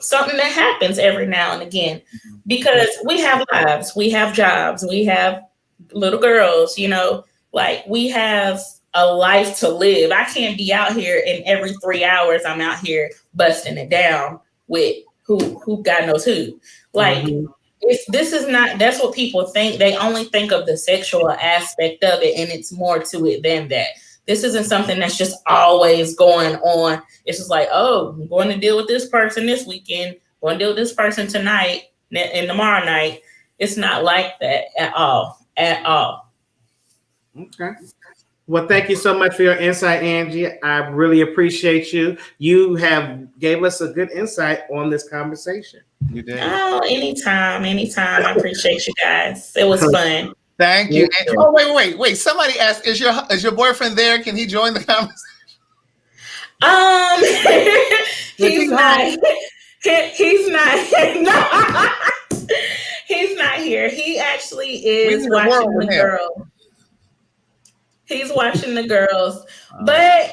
something that happens every now and again, because we have lives, we have jobs, we have little girls, like we have a life to live. I can't be out here and every 3 hours I'm out here busting it down with who God knows who. Like, this is not, that's what people think. They only think of the sexual aspect of it, and it's more to it than that. This isn't something that's just always going on. It's just like, oh, I'm going to deal with this person this weekend, going to deal with this person tonight and tomorrow night. It's not like that at all. Okay. Well, thank you so much for your insight, Angie. I really appreciate you. You have gave us a good insight on this conversation. You did. Oh, anytime. I appreciate you guys. It was fun. Thank you. And, oh, wait. Somebody asked, is your boyfriend there? Can he join the conversation? He's not. He's not here. He actually is watching the girls. He's watching the girls. But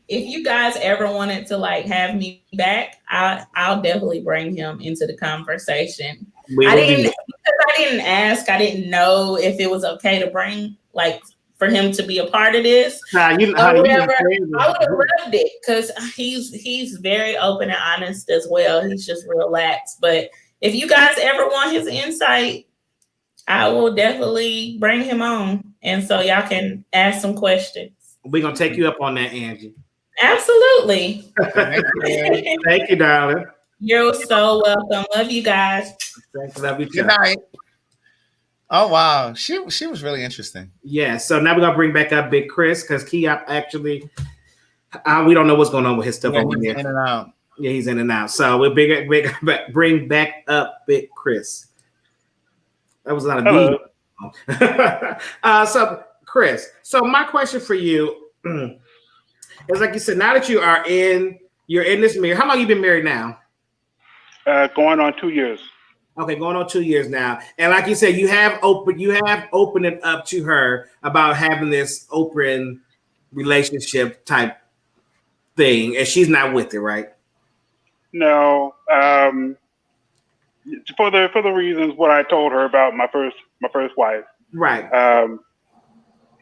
if you guys ever wanted to like have me back, I'll definitely bring him into the conversation. I didn't ask. I didn't know if it was okay to bring, like, for him to be a part of this. I would have loved it, because he's very open and honest as well. He's just relaxed. But if you guys ever want his insight, I will definitely bring him on, and so y'all can ask some questions. We're gonna take you up on that, Angie. Absolutely. Thank you, darling. You're so welcome. Love you guys. Thanks. Love you too. Good night. Oh wow, she was really interesting. Yeah. So now we're gonna bring back up Big Chris, because Keop actually, we don't know what's going on with his stuff over here. In and out. Yeah, he's in and out. So we'll bring back up Big Chris. That was not a B. So Chris, so my question for you is, like you said, now that you're in this marriage, how long you been married now? Going on 2 years. Okay, going on 2 years now. And like you said, you have opened it up to her about having this open relationship type thing, and she's not with it, right? No. For the reasons what I told her about my first wife. Right. And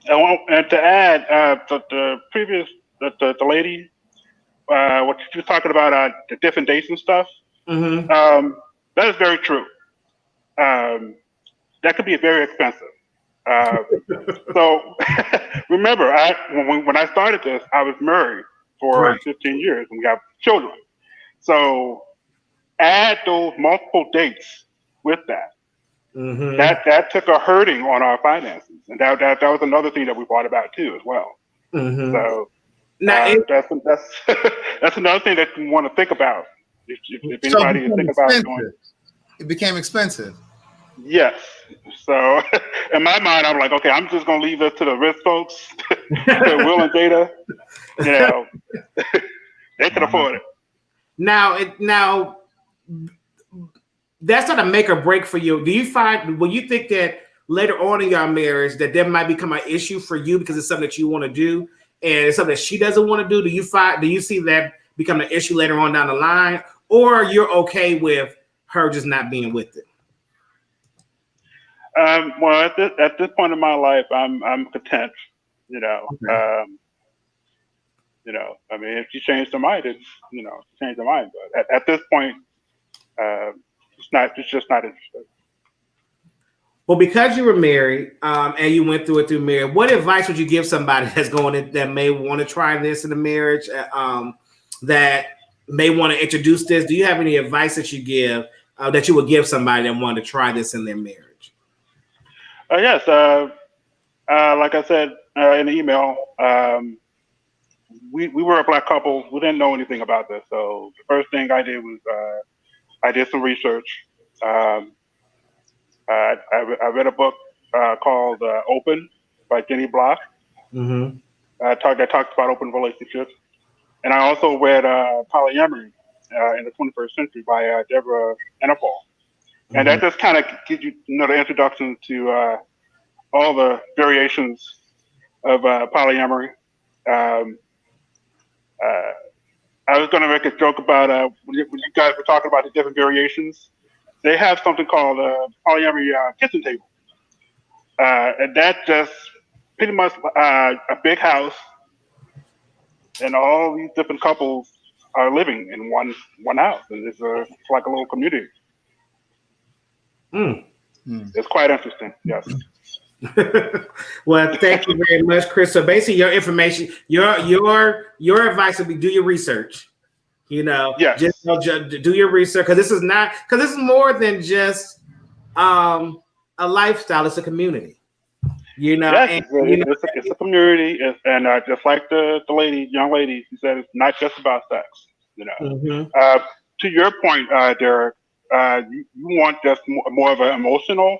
to add, the previous the lady, what she was talking about, the different dates and stuff. Mm-hmm. That is very true. That could be very expensive. So remember, when I started this, I was married for 15 years and we got children. So add those multiple dates with that. Mm-hmm. That took a hurting on our finances, and that was another thing that we thought about too as well. Mm-hmm. So that's another thing that you want to think about. If anybody is thinking about doing it. It became expensive. Yes. So in my mind, I'm like, okay, I'm just gonna leave this to the rich folks, to Will and Jada. You know, they can afford it. Now, that's not a make or break for you. Do you find, when you think that later on in your marriage that there might become an issue for you because it's something that you want to do and it's something that she doesn't want to do? Do you see that become an issue later on down the line, or you're okay with her just not being with it? Well, at this point in my life, I'm content. You know, Okay. you know, I mean, if she changed her mind, it's, you know, she changed her mind. But at this point, it's just not interested. Well, because you were married and you went through it through marriage, what advice would you give somebody that's going in, that may want to try this in a marriage, that may want to introduce this? Do you have any advice that you give that you would give somebody that wanted to try this in their marriage? Yes, like I said in the email, we were a Black couple. We didn't know anything about this, so the first thing I did was I did some research. I read a book called Open by Jenny Block. Mm-hmm. That talks about open relationships, and I also read Polyamory in the 21st Century by Deborah Enapol. And that just kind of gives you, the introduction to all the variations of polyamory. I was going to make a joke about when you guys were talking about the different variations. They have something called polyamory kitchen table, and that just pretty much a big house, and all these different couples are living in one house, and it's like a little community. It's quite interesting. Yes. Well, thank you very much, Chris. So basically, your information, your advice would be do your research. Yes. Just do your research, because this is more than just a lifestyle. It's a community. Yes, it's a community, and just like the young lady, she said, it's not just about sex. To your point, Derek, you want just more of an emotional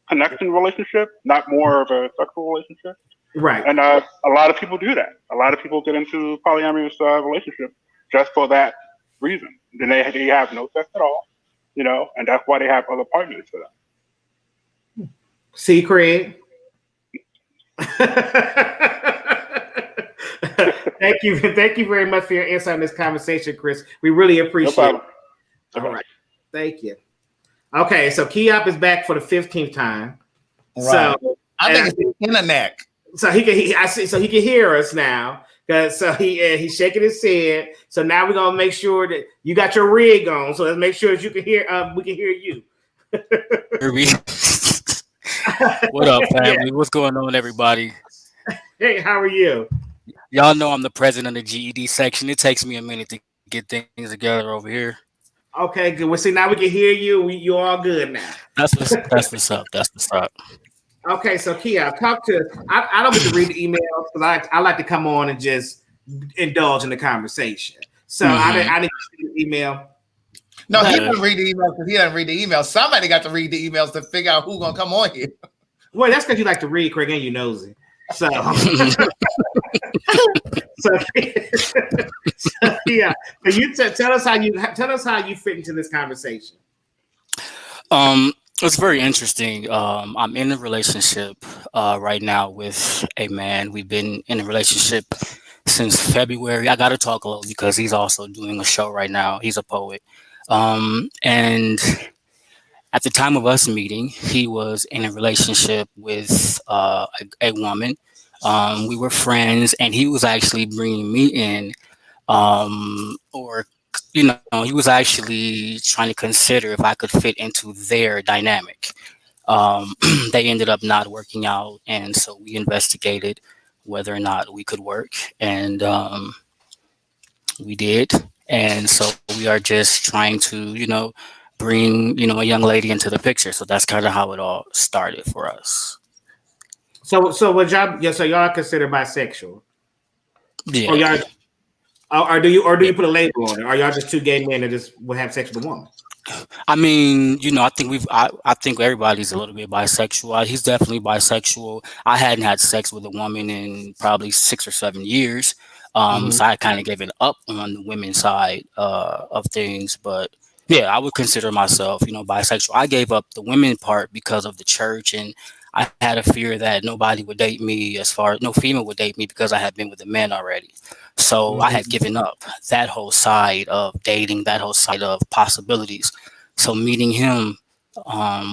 connection relationship, not more of a sexual relationship. Right. And a lot of people do that. A lot of people get into polyamorous relationships just for that reason. Then they have no sex at all, and that's why they have other partners for them. See, Craig. Thank you very much for your insight on this conversation, Chris. We really appreciate it. All right. Thank you. Okay, so Keop is back for the 15th time. Right. So I think it's internet. So he can hear us now. So he's shaking his head. So now we're gonna make sure that you got your rig on. So let's make sure that you can hear. We can hear you. What up, family? What's going on, everybody? Hey, how are you? Y'all know I'm the president of the GED section. It takes me a minute to get things together over here. Okay, good. Well, see, now we can hear you. You're all good now. That's what's up. That's what's up. Okay, so Kia, talk to. I don't get to read the emails because I like to come on and just indulge in the conversation. So I didn't see the email. No, he didn't read the emails because he didn't read the emails. Somebody got to read the emails to figure out who's gonna come on here. Well, that's because you like to read, Craig, and you nosy. So, yeah. Can you tell us how you fit into this conversation? It's very interesting. I'm in a relationship right now with a man. We've been in a relationship since February. I got to talk a little because he's also doing a show right now. He's a poet. And at the time of us meeting, he was in a relationship with a woman. We were friends, and he was actually bringing me in, he was actually trying to consider if I could fit into their dynamic. They ended up not working out, and so we investigated whether or not we could work, and we did. And so we are just trying to, bring, a young lady into the picture. So that's kind of how it all started for us. So what y'all? Yeah, so y'all consider bisexual? Yeah. Or do you put a label on it? Are y'all just two gay men that just will have sex with a woman? I mean, I think everybody's a little bit bisexual. He's definitely bisexual. I hadn't had sex with a woman in probably 6 or 7 years. Mhm. So I kind of given up on the women's side of things. But yeah, I would consider myself, bisexual. I gave up the women part because of the church, and I had a fear that nobody would date me, no female would date me because I had been with the men already. So I had Mhm. given up that whole side of dating, that whole side of possibilities. So meeting him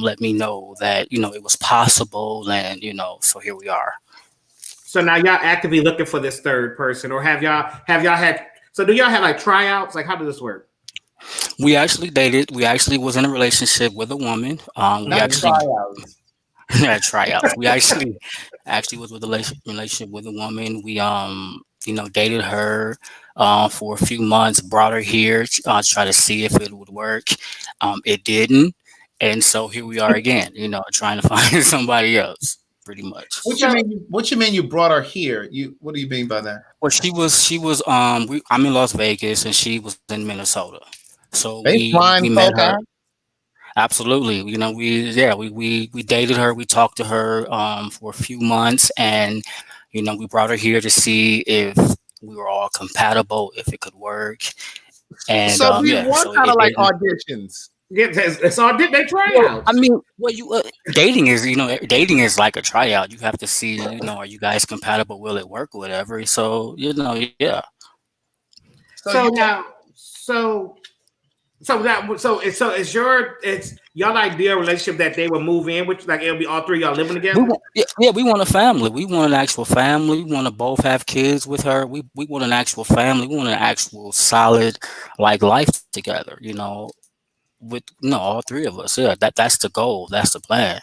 let me know that it was possible, and so here we are. So now y'all actively looking for this third person, or have y'all had? So do y'all have like tryouts? Like how does this work? We actually dated. We actually was in a relationship with a woman. We Not actually tryouts. had tryouts. We actually was with a relationship with a woman. We dated her for a few months, brought her here to try to see if it would work. It didn't, and so here we are again. Trying to find somebody else, pretty much. What you So mean? What you mean? You brought her here? What do you mean by that? Well, she was I'm in Las Vegas and she was in Minnesota. So They we flying met folk her. out. Absolutely. We dated her, we talked to her for a few months, and we brought her here to see if we were all compatible, if it could work. And So we yeah, want so kind it of like didn't. auditions. it's all did they Well, I tryouts? mean, dating is like a tryout. You have to see, are you guys compatible? Will it work or whatever? So, yeah. So So you tell. now, it's y'all ideal relationship that they will move in, which like it'll be all three of y'all living together. Yeah, we want a family. We want an actual family. We want to both have kids with her. We want an actual family. We want an actual solid like life together. With all three of us. Yeah, that's the goal. That's the plan.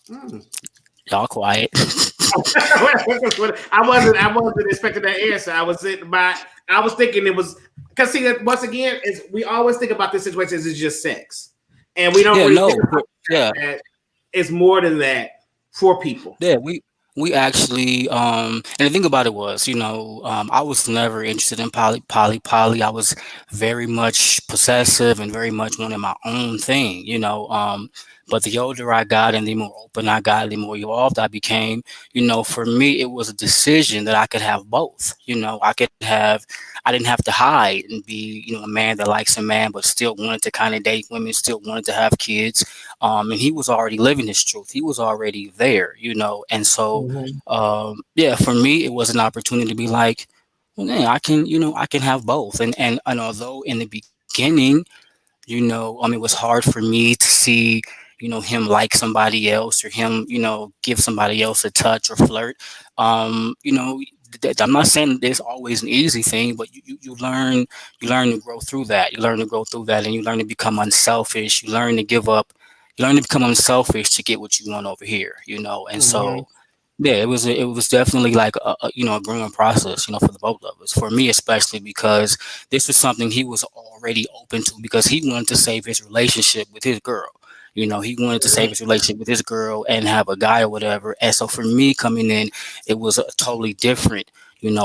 Mm. Y'all quiet. I wasn't expecting that answer. I was thinking it was because see that once again is we always think about this situation as it's just sex, and we don't Yeah, really no. think about Yeah, that it's more than that for people. yeah. We actually and the thing about it was, I was never interested in poly. I was very much possessive and very much wanted my own thing. But the older I got and the more open I got, the more evolved I became. For me it was a decision that I could have both. I didn't have to hide and be, a man that likes a man but still wanted to kind of date women, still wanted to have kids. And he was already living his truth. He was already there, and so Mhm. yeah, for me, it was an opportunity to be like, well, man, I can have both. And although in the beginning, it was hard for me to see, him like somebody else or him, give somebody else a touch or flirt. I'm not saying that it's always an easy thing, but you learn to grow through that. You learn to grow through that, and you learn to become unselfish. You learn to give up. You learn to become unselfish to get what you want over here. And Mhm. so yeah, it was definitely like a growing process, for the both of us. For me especially because this was something he was already open to because he wanted to save his relationship with his girl. He wanted to save his relationship with his girl and have a guy or whatever. And so for me coming in, it was a totally different,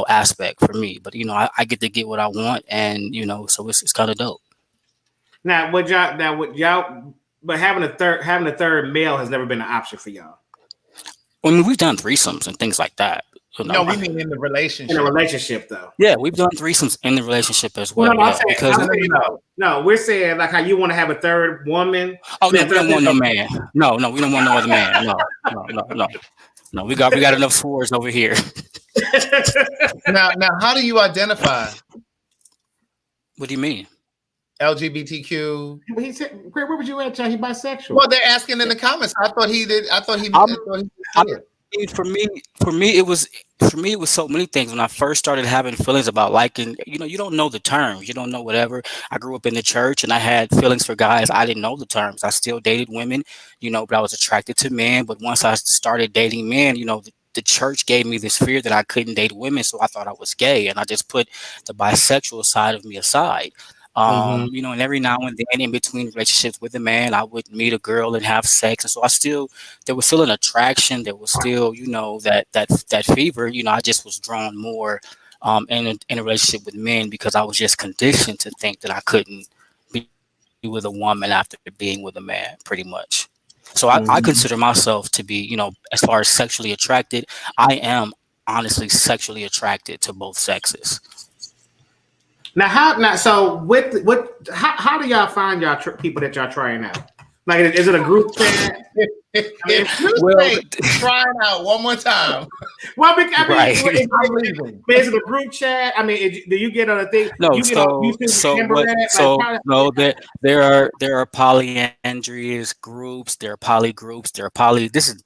aspect for me. But I get to get what I want, and so it's kind of dope. But having a third male has never been an option for y'all I mean, we've done threesomes and things like that. You No, know, we mean in the in a relationship. relationship though. yeah, we've done threesomes in the relationship as Well, well. no, I'm Yeah, saying, because I'm No, no, saying no. no. We're saying like how you want to have a third woman. oh I no, mean, a we third don't want no person. man. No, no, we don't want no other man. No, no, no, no, no. We got enough swords over here. Now, how do you identify What do you mean? LGBTQ? He said, "Where would you at, John? He bisexual." Well, they're asking in the comments. I thought he did. I thought he I'm, I did. mean, for me it was so many things when I first started having feelings about liking. You don't know the terms. You don't know whatever. I grew up in the church and I had feelings for guys. I didn't know the terms. I still dated women, but I was attracted to men. But once I started dating men, the church gave me this fear that I couldn't date women, so I thought I was gay, and I just put the bisexual side of me aside. Mm-hmm. And every now and then in between relationships with a man, I would meet a girl and have sex. And so there was still an attraction. There was still, that fever, I just was drawn more in a relationship with men because I was just conditioned to think that I couldn't be with a woman after being with a man, pretty much. So I consider myself to be, as far as sexually attracted, I am honestly sexually attracted to both sexes. Now, so how do y'all find people that y'all trying out? Like, is it a group chat? If you say trying out one more time, well, is it a group chat? I mean, do you get on a thing? No, you get on YouTube there are polyandrous groups, there are poly groups, there are poly. This is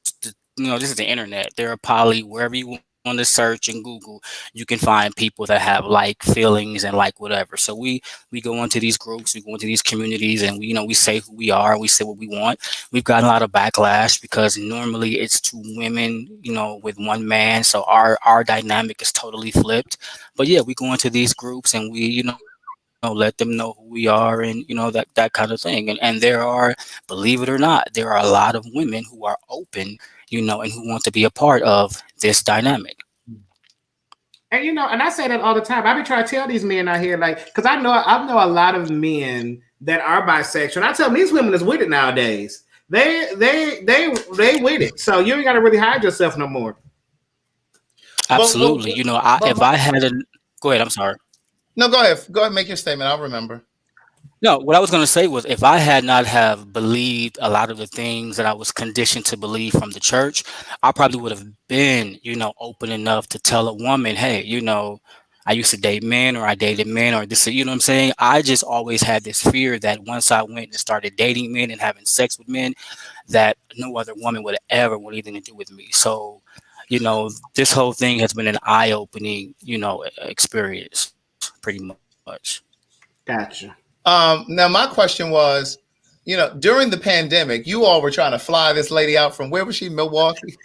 the internet. There are poly wherever you want to search and Google, you can find people that have like feelings and like whatever. So we go into these groups, we go into these communities, and we say who we are, we say what we want. We've gotten a lot of backlash because normally it's two women, with one man. So our dynamic is totally flipped. But yeah, we go into these groups and we, let them know who we are and, that kind of thing. And there are, believe it or not, there are a lot of women who are open, and who want to be a part of this dynamic. And and I say that all the time. I be trying to tell these men out here, like, because I know a lot of men that are bisexual. And I tell them these women is with it nowadays. They with it. So you ain't got to really hide yourself no more. Absolutely. If I had a go ahead. I'm sorry. No, go ahead. Go ahead. Make your statement. I'll remember. No, what I was going to say was if I had not have believed a lot of the things that I was conditioned to believe from the church, I probably would have been, open enough to tell a woman, hey, I used to date men or I dated men or this, you know what I'm saying? I just always had this fear that once I went and started dating men and having sex with men, that no other woman would ever want anything to do with me. So, this whole thing has been an eye-opening, experience pretty much. Gotcha. Now my question was, during the pandemic, you all were trying to fly this lady out from where was she? Milwaukee.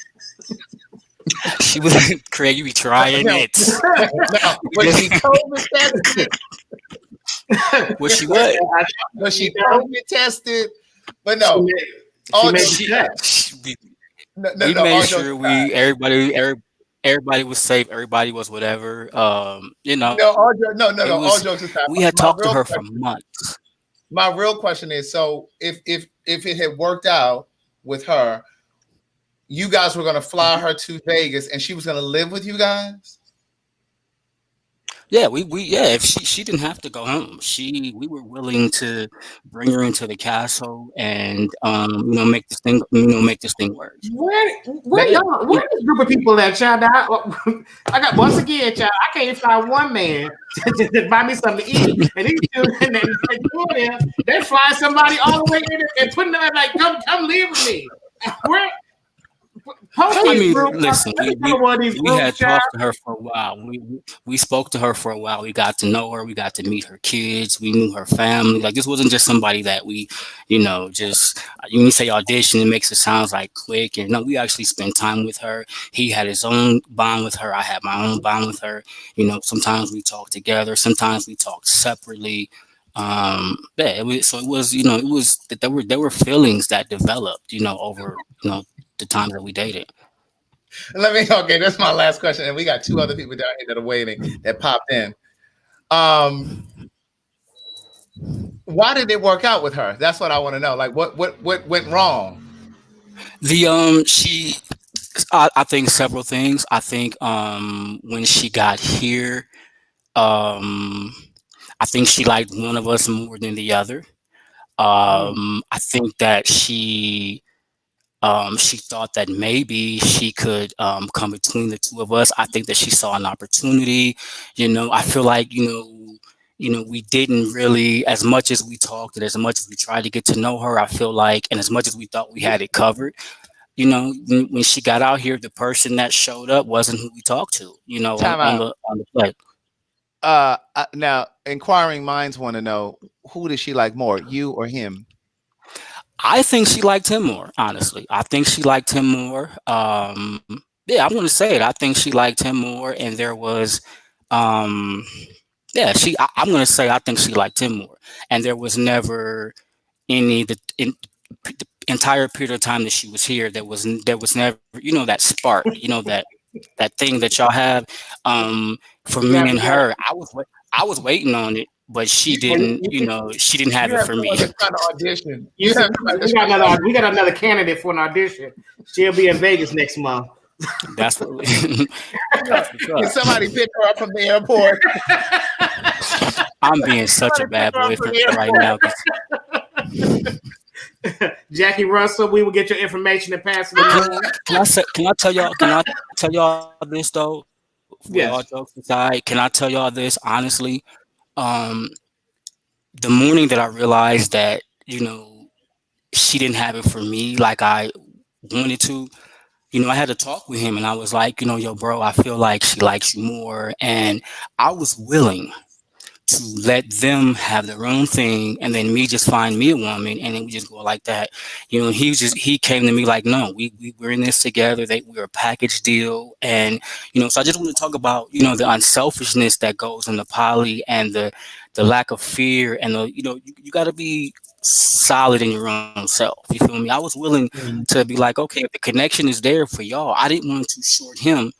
She was Craig. You be trying it. No, was she COVID tested? Was she what? Was she COVID tested? But no, we made sure everybody was safe. Everybody was whatever. No, all jokes aside. We had talked to her for months. My real question is, so if it had worked out with her, you guys were going to fly her to Vegas and she was going to live with you guys? Yeah, if she didn't have to go home, we were willing to bring her into the castle and make this thing work. Where y'all? Where this group of people at, y'all? I got once again, y'all. I can't find one man to buy me something to eat, and these two they fly somebody all the way in and putting them like, come live with me. Where? Listen, we had talked to her for a while. We spoke to her for a while. We got to know her. We got to meet her kids. We knew her family. Like, this wasn't just somebody that we, just when you say audition, it makes it sound like quick. And no, we actually spent time with her. He had his own bond with her. I had my own bond with her. Sometimes we talked together. Sometimes we talked separately. There were feelings that developed, over, the times that we dated. Okay, that's my last question. And we got two other people down here that are waiting that popped in. Why did it work out with her? That's what I want to know. Like what went wrong? I think several things. I think when she got here, I think she liked one of us more than the other. I think that she thought that maybe she could come between the two of us. I think that she saw an opportunity. I feel like, we didn't really, as much as we talked and as much as we tried to get to know her, I feel like, and as much as we thought we had it covered, when she got out here, the person that showed up wasn't who we talked to, on the play. Now, inquiring minds want to know, who did she like more, you or him? I think she liked him more, honestly. I think she liked him more. I'm going to say it. I think she liked him more. And there was, I'm going to say I think she liked him more. And there was never the entire period of time that she was here, there was never, that spark, that thing that y'all have. for me and her. I was waiting on it, but she didn't. She didn't have You it have for me. someone that's trying to audition. We got another candidate for an audition. She'll be in Vegas next month. That's what. Can somebody pick her up from the airport? I'm being such a bad boyfriend right now. Jackie Russell, we will get your information and pass it along. Can I tell y'all this though? Yes. All jokes aside, can I tell y'all this honestly? The morning that I realized that she didn't have it for me like I wanted to, I had to talk with him, and I was like, yo, bro, I feel like she likes you more, and I was willing to let them have their own thing, and then me just find me a woman, and then we just go like that. He came to me like, no, we're in this together. We're a package deal, and so I just want to talk about the unselfishness that goes in the poly, and the lack of fear, and you got to be solid in your own self. You feel me? I was willing to be like, okay, if the connection is there for y'all, I didn't want to short him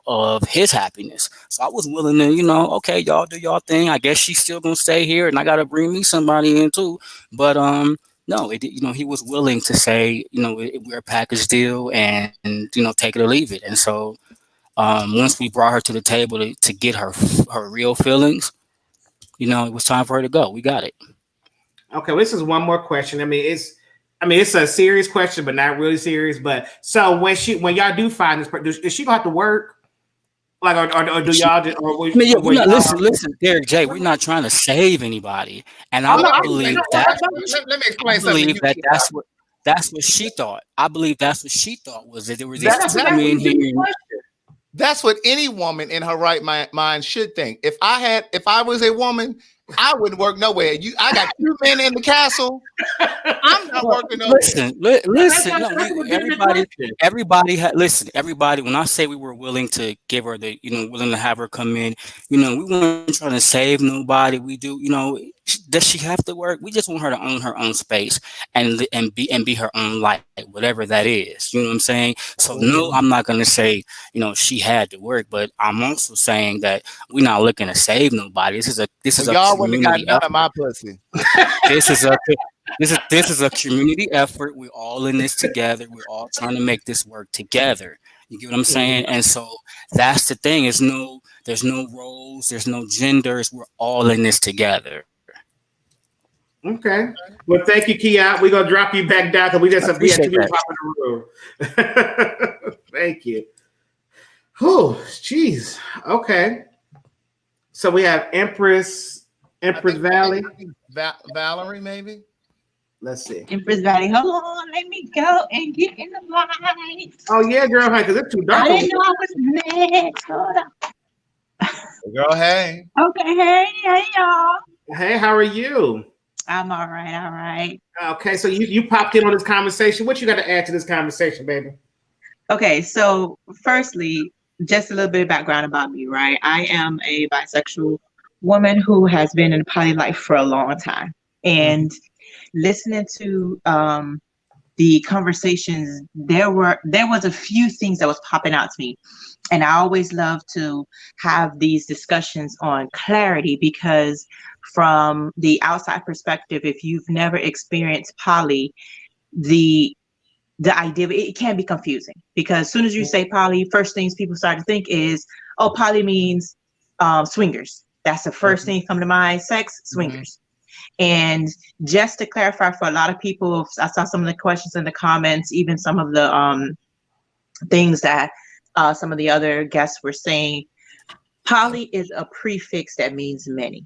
of his happiness. So I was willing to, okay, y'all do y'all thing. I guess she's still gonna stay here, and I gotta bring me somebody in too. But no, he was willing to say, we're a package deal, and take it or leave it. And so once we brought her to the table to get her real feelings, it was time for her to go. We got it. Okay, well, this is one more question. It's a serious question, but not really serious. But so when y'all do find this, is she gonna have to work? Like, or do y'all just? Listen, Derek J. We're not trying to save anybody, and I believe that. Let me explain something. I believe that's what she thought. I believe that's what she thought was that there was these two men here. That's what any woman in her right mind should think. If I was a woman, I wouldn't work nowhere. I got 2 men in the castle. I'm not working nowhere. Listen. Everybody had. Listen, everybody. When I say we were willing to give her willing to have her come in, we weren't trying to save nobody. We do, does she have to work? We just want her to own her own space and be her own light, whatever that is. You know what I'm saying? So no, I'm not gonna say she had to work, but I'm also saying that we're not looking to save nobody. This is a wouldn't have got none of my pussy. This is a community effort. We're all in this together. We're all trying to make this work together. You get what I'm saying? And so that's the thing. There's no roles. There's no genders. We're all in this together. Okay. Well, thank you, Kia. We're gonna drop you back down because we had too many people in the room. Thank you. Oh, jeez. Okay. So we have Empress Valley. Valerie, maybe. Let's see. Empress Valley. Hold on, let me go and get in the line. Oh yeah, girl, because it's too dark. I didn't know I was next. Hold on. Girl, hey. Okay, hey y'all. Hey, how are you? I'm all right. Okay, so you popped in on this conversation. What you got to add to this conversation, baby? Okay, so firstly, just a little bit of background about me, right? I am a bisexual woman who has been in poly life for a long time. And listening to the conversations, there was a few things that was popping out to me. And I always love to have these discussions on clarity, because from the outside perspective, if you've never experienced poly, the idea, it can be confusing, because as soon as you say poly, first things people start to think is, oh, poly means swingers. That's the first thing come to mind, sex, swingers. And just to clarify for a lot of people, I saw some of the questions in the comments, even some of the things that some of the other guests were saying. Poly is a prefix that means many.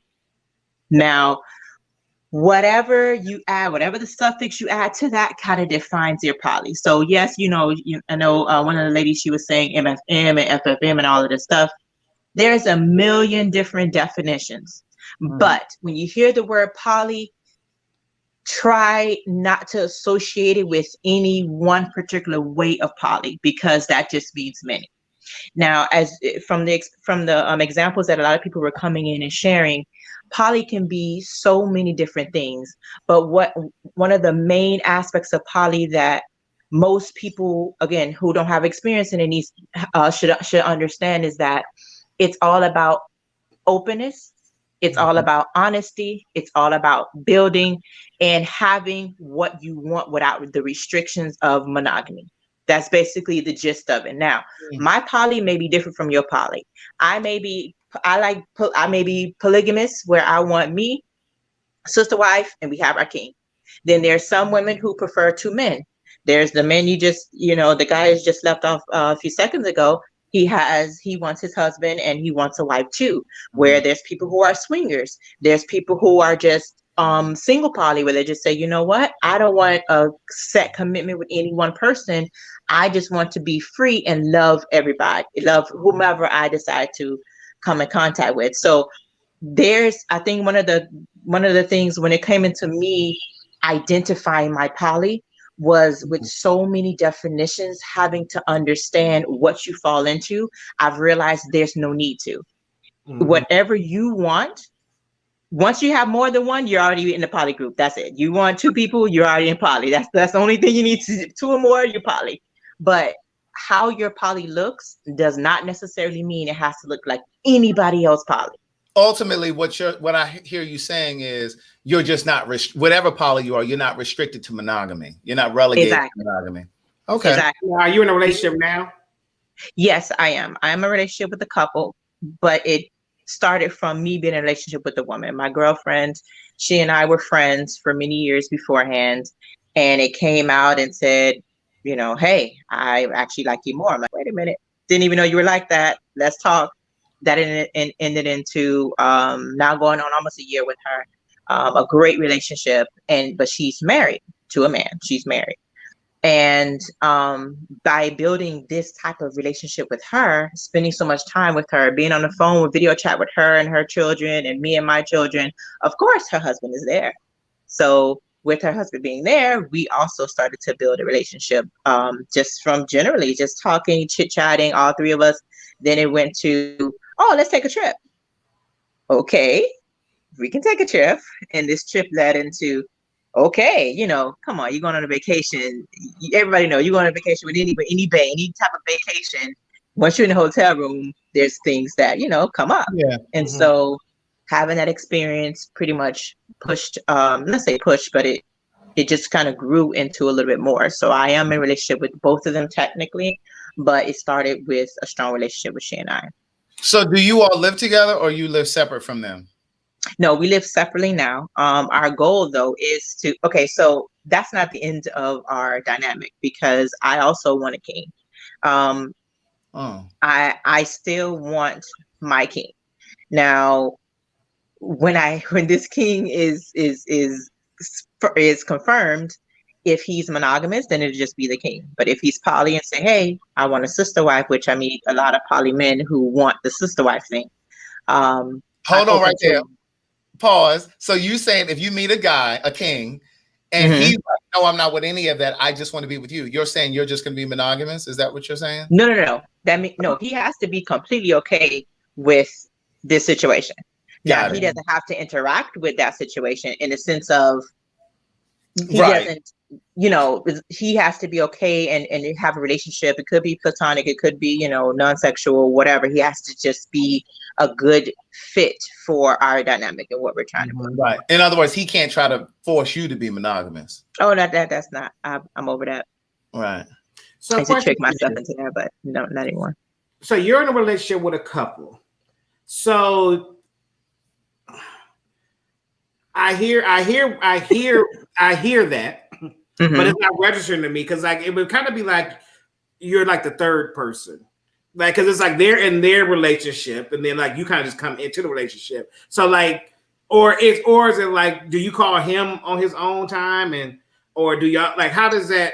Now, whatever you add, whatever the suffix you add to that kind of defines your poly. So yes, I know one of the ladies, she was saying MFM and FFM and all of this stuff. There's a million different definitions. But when you hear the word poly, try not to associate it with any one particular way of poly, because that just means many. Now, as from the examples that a lot of people were coming in and sharing, poly can be so many different things. But one of the main aspects of poly that most people, again, who don't have experience in it should understand is that it's all about openness. It's all about honesty. It's all about building and having what you want without the restrictions of monogamy. That's basically the gist of it. Now, my poly may be different from your poly. I may be polygamous, where I want me, sister wife, and we have our king. Then there's some women who prefer two men. There's the men the guy has just left off a few seconds ago. He wants his husband and he wants a wife too. Where there's people who are swingers. There's people who are just single poly, where they just say, you know what, I don't want a set commitment with any one person. I just want to be free and love everybody, love whomever I decide to come in contact with. So I think one of the things when it came into me identifying my poly was with so many definitions, having to understand what you fall into. I've realized there's no need to. Whatever you want, once you have more than one, you're already in the poly group. That's it. You want two people, you're already in poly. That's the only thing you need to do. Two or more, you're poly. But how your poly looks does not necessarily mean it has to look like anybody else poly. Ultimately, what I hear you saying is you're just not whatever poly you are, you're not restricted to monogamy. You're not relegated to monogamy. Okay. Exactly. Are you in a relationship now? Yes, I am. I'm in a relationship with a couple, but it started from me being in a relationship with a woman. My girlfriend, she and I were friends for many years beforehand, and it came out and said, hey, I actually like you more. I'm like, wait a minute, didn't even know you were like that. Let's talk. That ended into now going on almost a year with her, a great relationship. But she's married to a man. She's married. And by building this type of relationship with her, spending so much time with her, being on the phone with video chat with her and her children and me and my children, of course, her husband is there. So with her husband being there, we also started to build a relationship just from generally just talking, chit-chatting, all three of us. Then it went to, let's take a trip. Okay, we can take a trip. And this trip led into, okay, come on, you're going on a vacation. Everybody know you're going on a vacation with any type of vacation. Once you're in a hotel room, there's things that, come up. Yeah. And so having that experience pretty much pushed, let's say push, but it just kind of grew into a little bit more. So I am in a relationship with both of them technically, but it started with a strong relationship with she and I. So do you all live together or you live separate from them? No, we live separately now. Our goal though is to, so that's not the end of our dynamic, because I also want a king. I still want my king. Now, when this king is confirmed, if he's monogamous, then it'll just be the king. But if he's poly and say, hey, I want a sister wife, which I meet a lot of poly men who want the sister wife thing. Hold on right there. Pause. So you saying if you meet a guy, a king, and he's like, no, I'm not with any of that, I just want to be with you. You're saying you're just going to be monogamous? Is that what you're saying? No. No, he has to be completely okay with this situation. Now, he doesn't have to interact with that situation in the sense of he doesn't, he has to be okay and have a relationship. It could be platonic, it could be, non-sexual, whatever. He has to just be a good fit for our dynamic and what we're trying to do. Right. In other words, he can't try to force you to be monogamous. Oh, that's not. I'm over that. Right. So I used to trick myself into that, but no, not anymore. So you're in a relationship with a couple. So I hear that, but it's not registering to me, because it would kind of be like you're like the third person, like, because it's like they're in their relationship and then like you kind of just come into the relationship. So like, or is it like, do you call him on his own time or do y'all like, how does that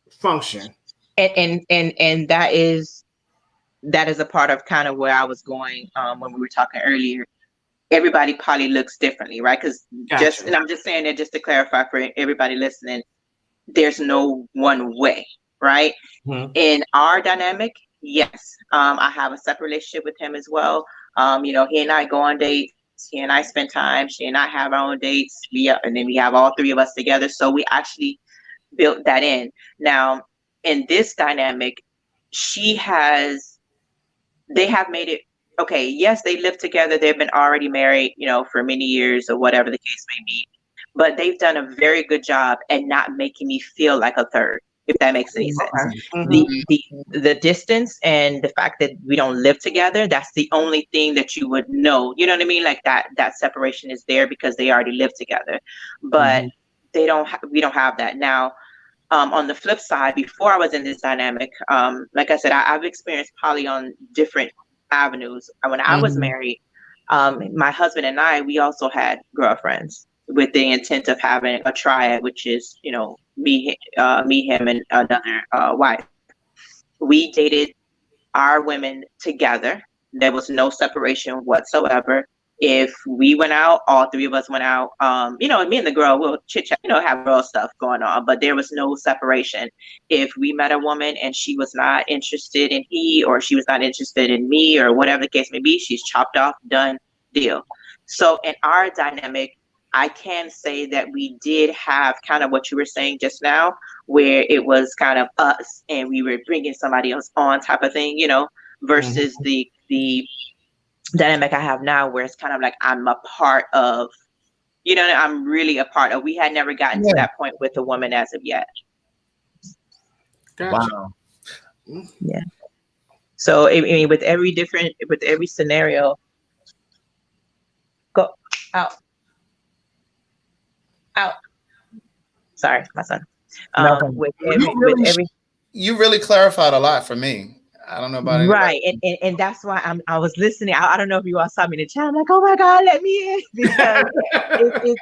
function? And that is a part of kind of where I was going when we were talking earlier. Everybody poly looks differently, right? Because and I'm just saying that just to clarify for everybody listening, there's no one way, right? In our dynamic, yes, I have a separate relationship with him as well. He and I go on dates. He and I spend time. She and I have our own dates. And then we have all three of us together. So we actually built that in. Now, in this dynamic, they have made it okay, yes, they live together. They've been already married, for many years or whatever the case may be. But they've done a very good job at not making me feel like a third, if that makes any sense. Okay. The distance and the fact that we don't live together, that's the only thing that you would know. You know what I mean? Like that separation is there because they already live together. But we don't have that now. On the flip side, before I was in this dynamic, like I said, I've experienced poly on different avenues. When I was married, my husband and I, we also had girlfriends with the intent of having a triad, which is, me, him, and another wife. We dated our women together. There was no separation whatsoever. If we went out, all three of us went out. Me and the girl will chit chat, have girl stuff going on, but there was no separation. If we met a woman and she was not interested in he, or she was not interested in me, or whatever the case may be, she's chopped off, done, deal. So in our dynamic, I can say that we did have kind of what you were saying just now, where it was kind of us and we were bringing somebody else on type of thing, versus the dynamic I have now, where it's kind of like I'm a part of, I'm really a part of. We had never gotten to that point with a woman as of yet. Gotcha. Wow. Yeah. So I mean, with every scenario, go out. Sorry, my son. You really clarified a lot for me. I don't know about anybody. Right, and that's why I was listening. I don't know if you all saw me in the chat. I'm like, oh my God, let me in, because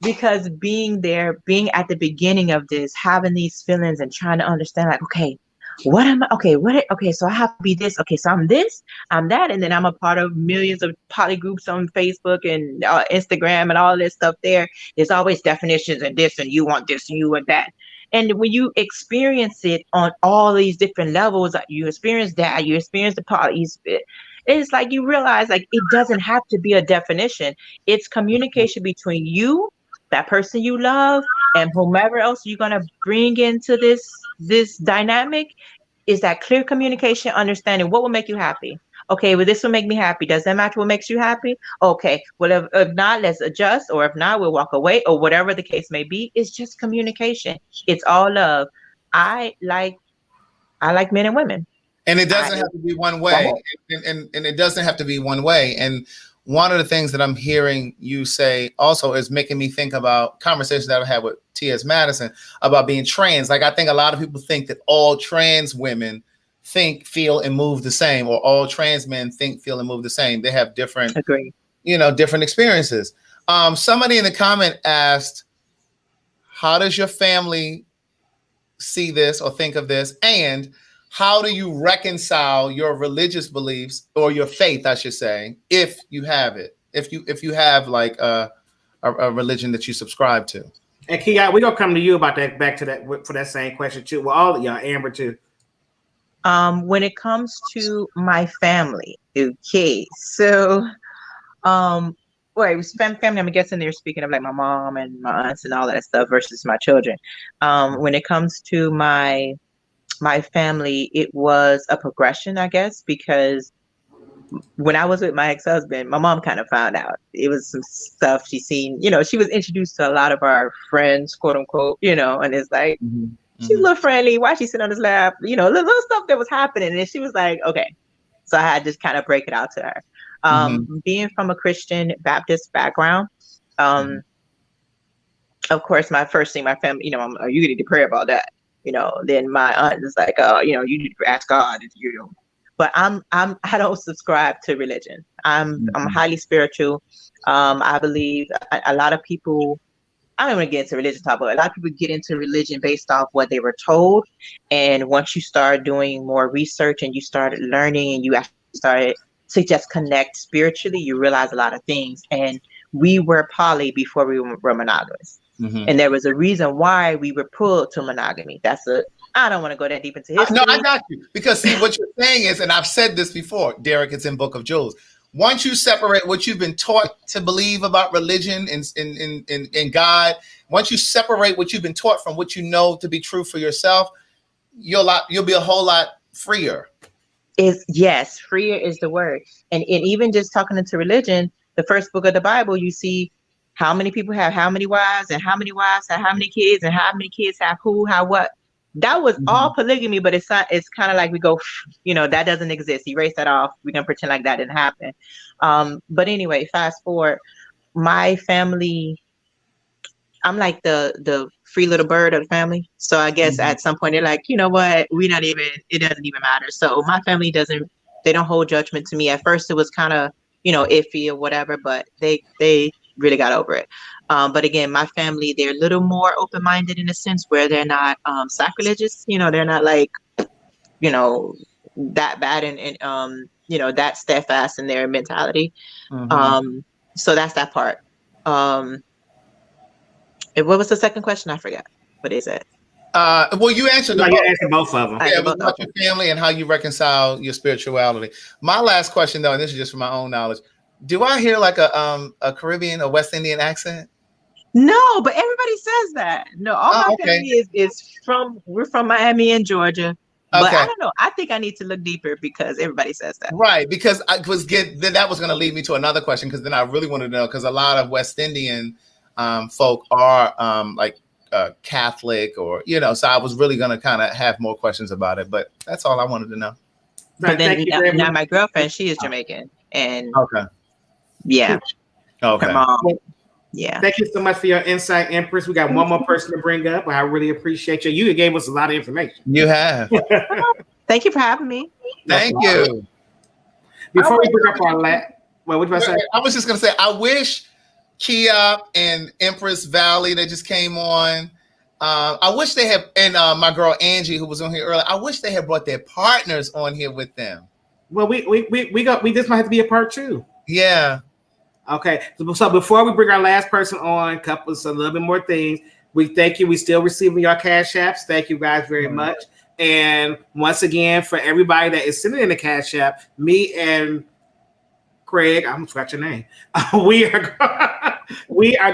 because being there, being at the beginning of this, having these feelings and trying to understand, like, okay, what am I? Okay, so I have to be this. Okay, so I'm this, I'm that, and then I'm a part of millions of poly groups on Facebook and Instagram and all this stuff. There's always definitions and this, and you want this, and you want that. And when you experience it on all these different levels, you experience that, you experience the parties, it's like you realize, like, it doesn't have to be a definition. It's communication between you, that person you love, and whomever else you're going to bring into this dynamic. Is that clear communication, understanding what will make you happy. Okay, well, this will make me happy. Does that match what makes you happy? Okay, well, if not, let's adjust, or if not, we'll walk away, or whatever the case may be. It's just communication. It's all love. I like men and women. And it doesn't have to be one way. And it doesn't have to be one way. And one of the things that I'm hearing you say also is making me think about conversations that I've had with T.S. Madison about being trans. Like, I think a lot of people think that all trans women think, feel, and move the same, or all trans men think, feel, and move the same. They have different, different experiences. Somebody in the comment asked, how does your family see this or think of this? And how do you reconcile your religious beliefs, or your faith, I should say, if you have it, if you have like a religion that you subscribe to? And Kia, we're gonna come to you about that, back to that for that same question too. Well, all of y'all, Amber too. When it comes to my family, okay, so family, I'm guessing they're speaking of like my mom and my aunts and all that stuff versus my children. When it comes to my family, it was a progression, I guess, because when I was with my ex-husband, my mom kind of found out. It was some stuff she seen, she was introduced to a lot of our friends, quote unquote, and it's like, she's a little friendly. Why she sit on his lap? Little stuff that was happening. And she was like, okay. So I had to just kind of break it out to her. Being from a Christian Baptist background, of course, my first thing, my family, you need to pray about that. Then my aunt is like, you need to ask God if but I don't subscribe to religion. I'm highly spiritual. I believe a lot of people, I don't want to get into religion talk, but a lot of people get into religion based off what they were told. And once you start doing more research and you started learning and you actually started to just connect spiritually, you realize a lot of things. And we were poly before we were monogamous. And there was a reason why we were pulled to monogamy. I don't want to go that deep into history. No, I got you. Because see, what you're saying is, and I've said this before, Derek, it's in Book of Jules. Once you separate what you've been taught to believe about religion and God, once you separate what you've been taught from what you know to be true for yourself, you'll be a whole lot freer. is yes, freer is the word. And even just talking into religion, the first book of the Bible, you see how many people have how many wives, and how many wives have how many kids, and how many kids have who, how, what. That was all polygamy, but it's not, it's kind of like we go, that doesn't exist. Erase that off. We're gonna pretend like that didn't happen. But anyway, fast forward, my family, I'm like the free little bird of the family. So I guess at some point they're like, you know what, it doesn't even matter. So my family they don't hold judgment to me. At first it was kind of, iffy or whatever, but they really got over it. But again, my family, they're a little more open-minded in a sense where they're not sacrilegious. They're not like, that bad and that steadfast in their mentality. So that's that part. What was the second question? I forgot. What is it? Well, you answered you answered both of them. Yeah, it was about your family and how you reconcile your spirituality. My last question, though, and this is just from my own knowledge, do I hear like a Caribbean or West Indian accent? No, but everybody says that. No, all my family we're from Miami and Georgia. But I don't know. I think I need to look deeper because everybody says that. Right, because that was going to lead me to another question, because then I really wanted to know, because a lot of West Indian folk are like Catholic, or so I was really going to kind of have more questions about it, but that's all I wanted to know. But then now my girlfriend, she is Jamaican, and yeah, her mom. Yeah. Thank you so much for your insight, Empress. We got one more person to bring up. I really appreciate you. You gave us a lot of information. You have. Thank you for having me. Thank you. Before we bring up our what you about to say? I was just going to say, I wish Kia and Empress Valley that just came on. I wish they had, and my girl Angie, who was on here earlier, I wish they had brought their partners on here with them. Well, we this might have to be a part 2. Yeah. Okay. So before we bring our last person on, a little bit more things. We thank you. We still receiving your cash apps. Thank you guys very much. And once again, for everybody that is sending in the cash app, me and Craig, I'm gonna scratch your name. We are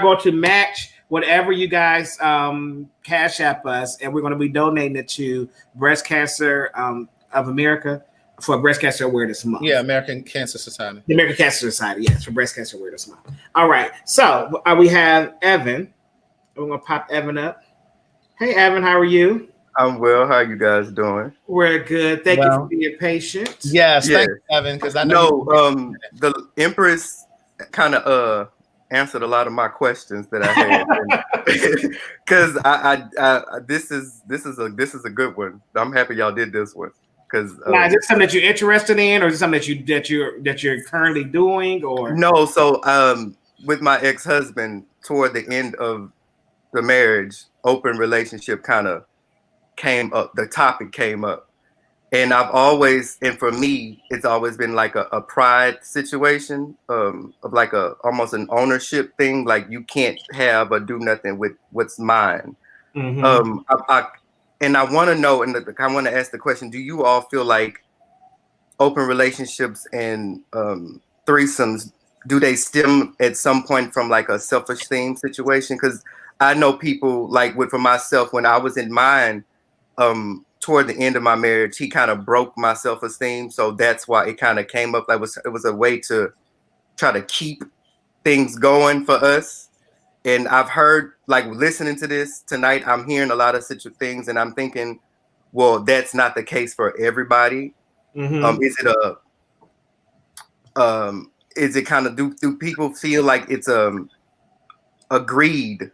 going to match whatever you guys cash app us, and we're going to be donating it to Breast Cancer of America for Breast Cancer Awareness Month. Yeah, American Cancer Society. The American Cancer Society, yes, for Breast Cancer Awareness Month. All right, so we have Evan. We're going to pop Evan up. Hey, Evan, how are you? I'm well. How are you guys doing? We're good. Thank you for being patient. Yes, thank you, Evan, because I know the Empress kind of answered a lot of my questions that I had, because this is a good one. I'm happy y'all did this one. Because now, is it something that you're interested in, or is it something that you're currently doing, or no? So with my ex-husband, toward the end of the marriage, open relationship kind of came up. The topic came up, and and for me, it's always been like a pride situation of like almost an ownership thing. Like you can't have or do nothing with what's mine. And I want to know, and I want to ask the question: do you all feel like open relationships and threesomes, do they stem at some point from like a self-esteem situation? Because I know people, like for myself, when I was in mine, toward the end of my marriage, he kind of broke my self-esteem. So that's why it kind of came up. Like it was a way to try to keep things going for us. And I've heard, like listening to this tonight, I'm hearing a lot of such things, and I'm thinking, well, that's not the case for everybody. Is it kind of do people feel like it's agreed,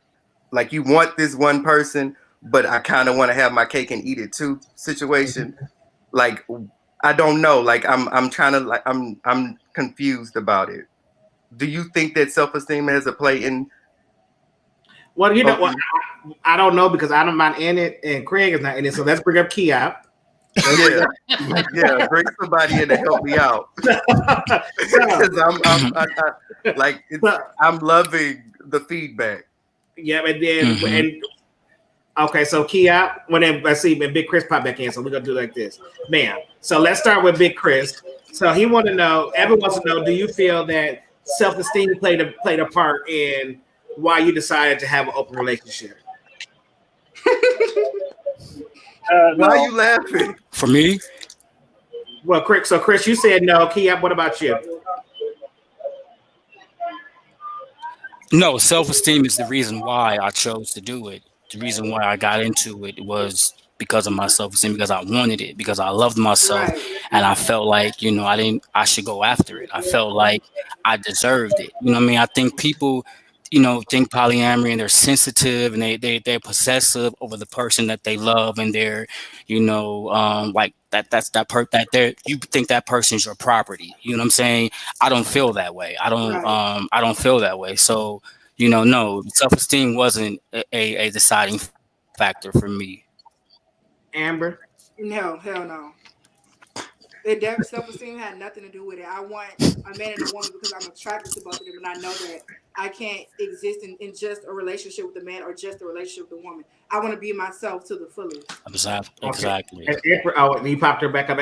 like you want this one person, but I kind of want to have my cake and eat it too situation? Like I don't know. Like I'm trying to, like I'm confused about it. Do you think that self-esteem has a play in? Well, you know, I don't know, because I'm not in it, and Craig is not in it. So let's bring up Kia. Yeah, bring somebody in to help me out. Because I'm loving the feedback. Yeah, and then okay, so Kia, let's see, Big Chris pop back in, so we're gonna do like this, bam. So let's start with Big Chris. So Evan wants to know, do you feel that self-esteem played a part in why you decided to have an open relationship? Why are you laughing? For me, Well, Chris, you said no. Kia, what about you? No, self-esteem is the reason why I chose to do it. The reason why I got into it was because of my self-esteem, because I wanted it, because I loved myself, Right. and I felt like, I should go after it. I felt like I deserved it. You know what I mean? I think people, think polyamory and they're sensitive and they're possessive over the person that they love, and they're, like you think that person's your property. You know what I'm saying? I don't feel that way. I don't feel that way. So, no, self-esteem wasn't a deciding factor for me. Amber? No, hell no. Self-esteem had nothing to do with it. I want a man and a woman because I'm attracted to both of them, and I know that I can't exist in just a relationship with a man or just a relationship with a woman. I want to be myself to the fullest. Exactly. And you popped her back up.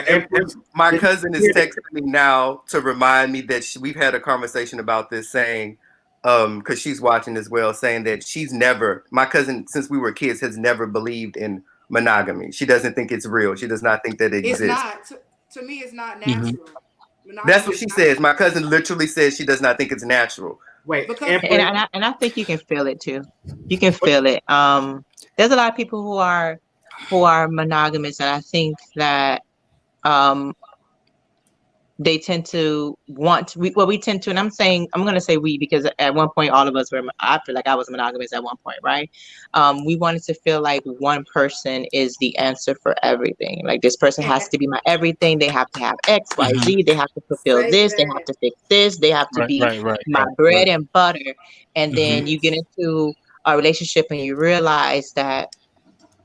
My cousin is texting me now to remind me that we've had a conversation about this, saying, because she's watching as well, saying that my cousin, since we were kids, has never believed in monogamy. She doesn't think it's real. She does not think that it exists. It's not. To me, it's not natural. That's what she says. My cousin literally says she does not think it's natural. Wait, and I think you can feel it too. You can feel it. There's a lot of people who are monogamous, and I think that they tend to want to, we tend to, and I'm going to say we, because at one point all of us were, I feel like I was monogamous at one point, right? We wanted to feel like one person is the answer for everything. Like, this person has to be my everything. They have to have X, Y, Z. They have to fulfill this. They have to fix this. They have to be my bread and butter. And then you get into a relationship and you realize that,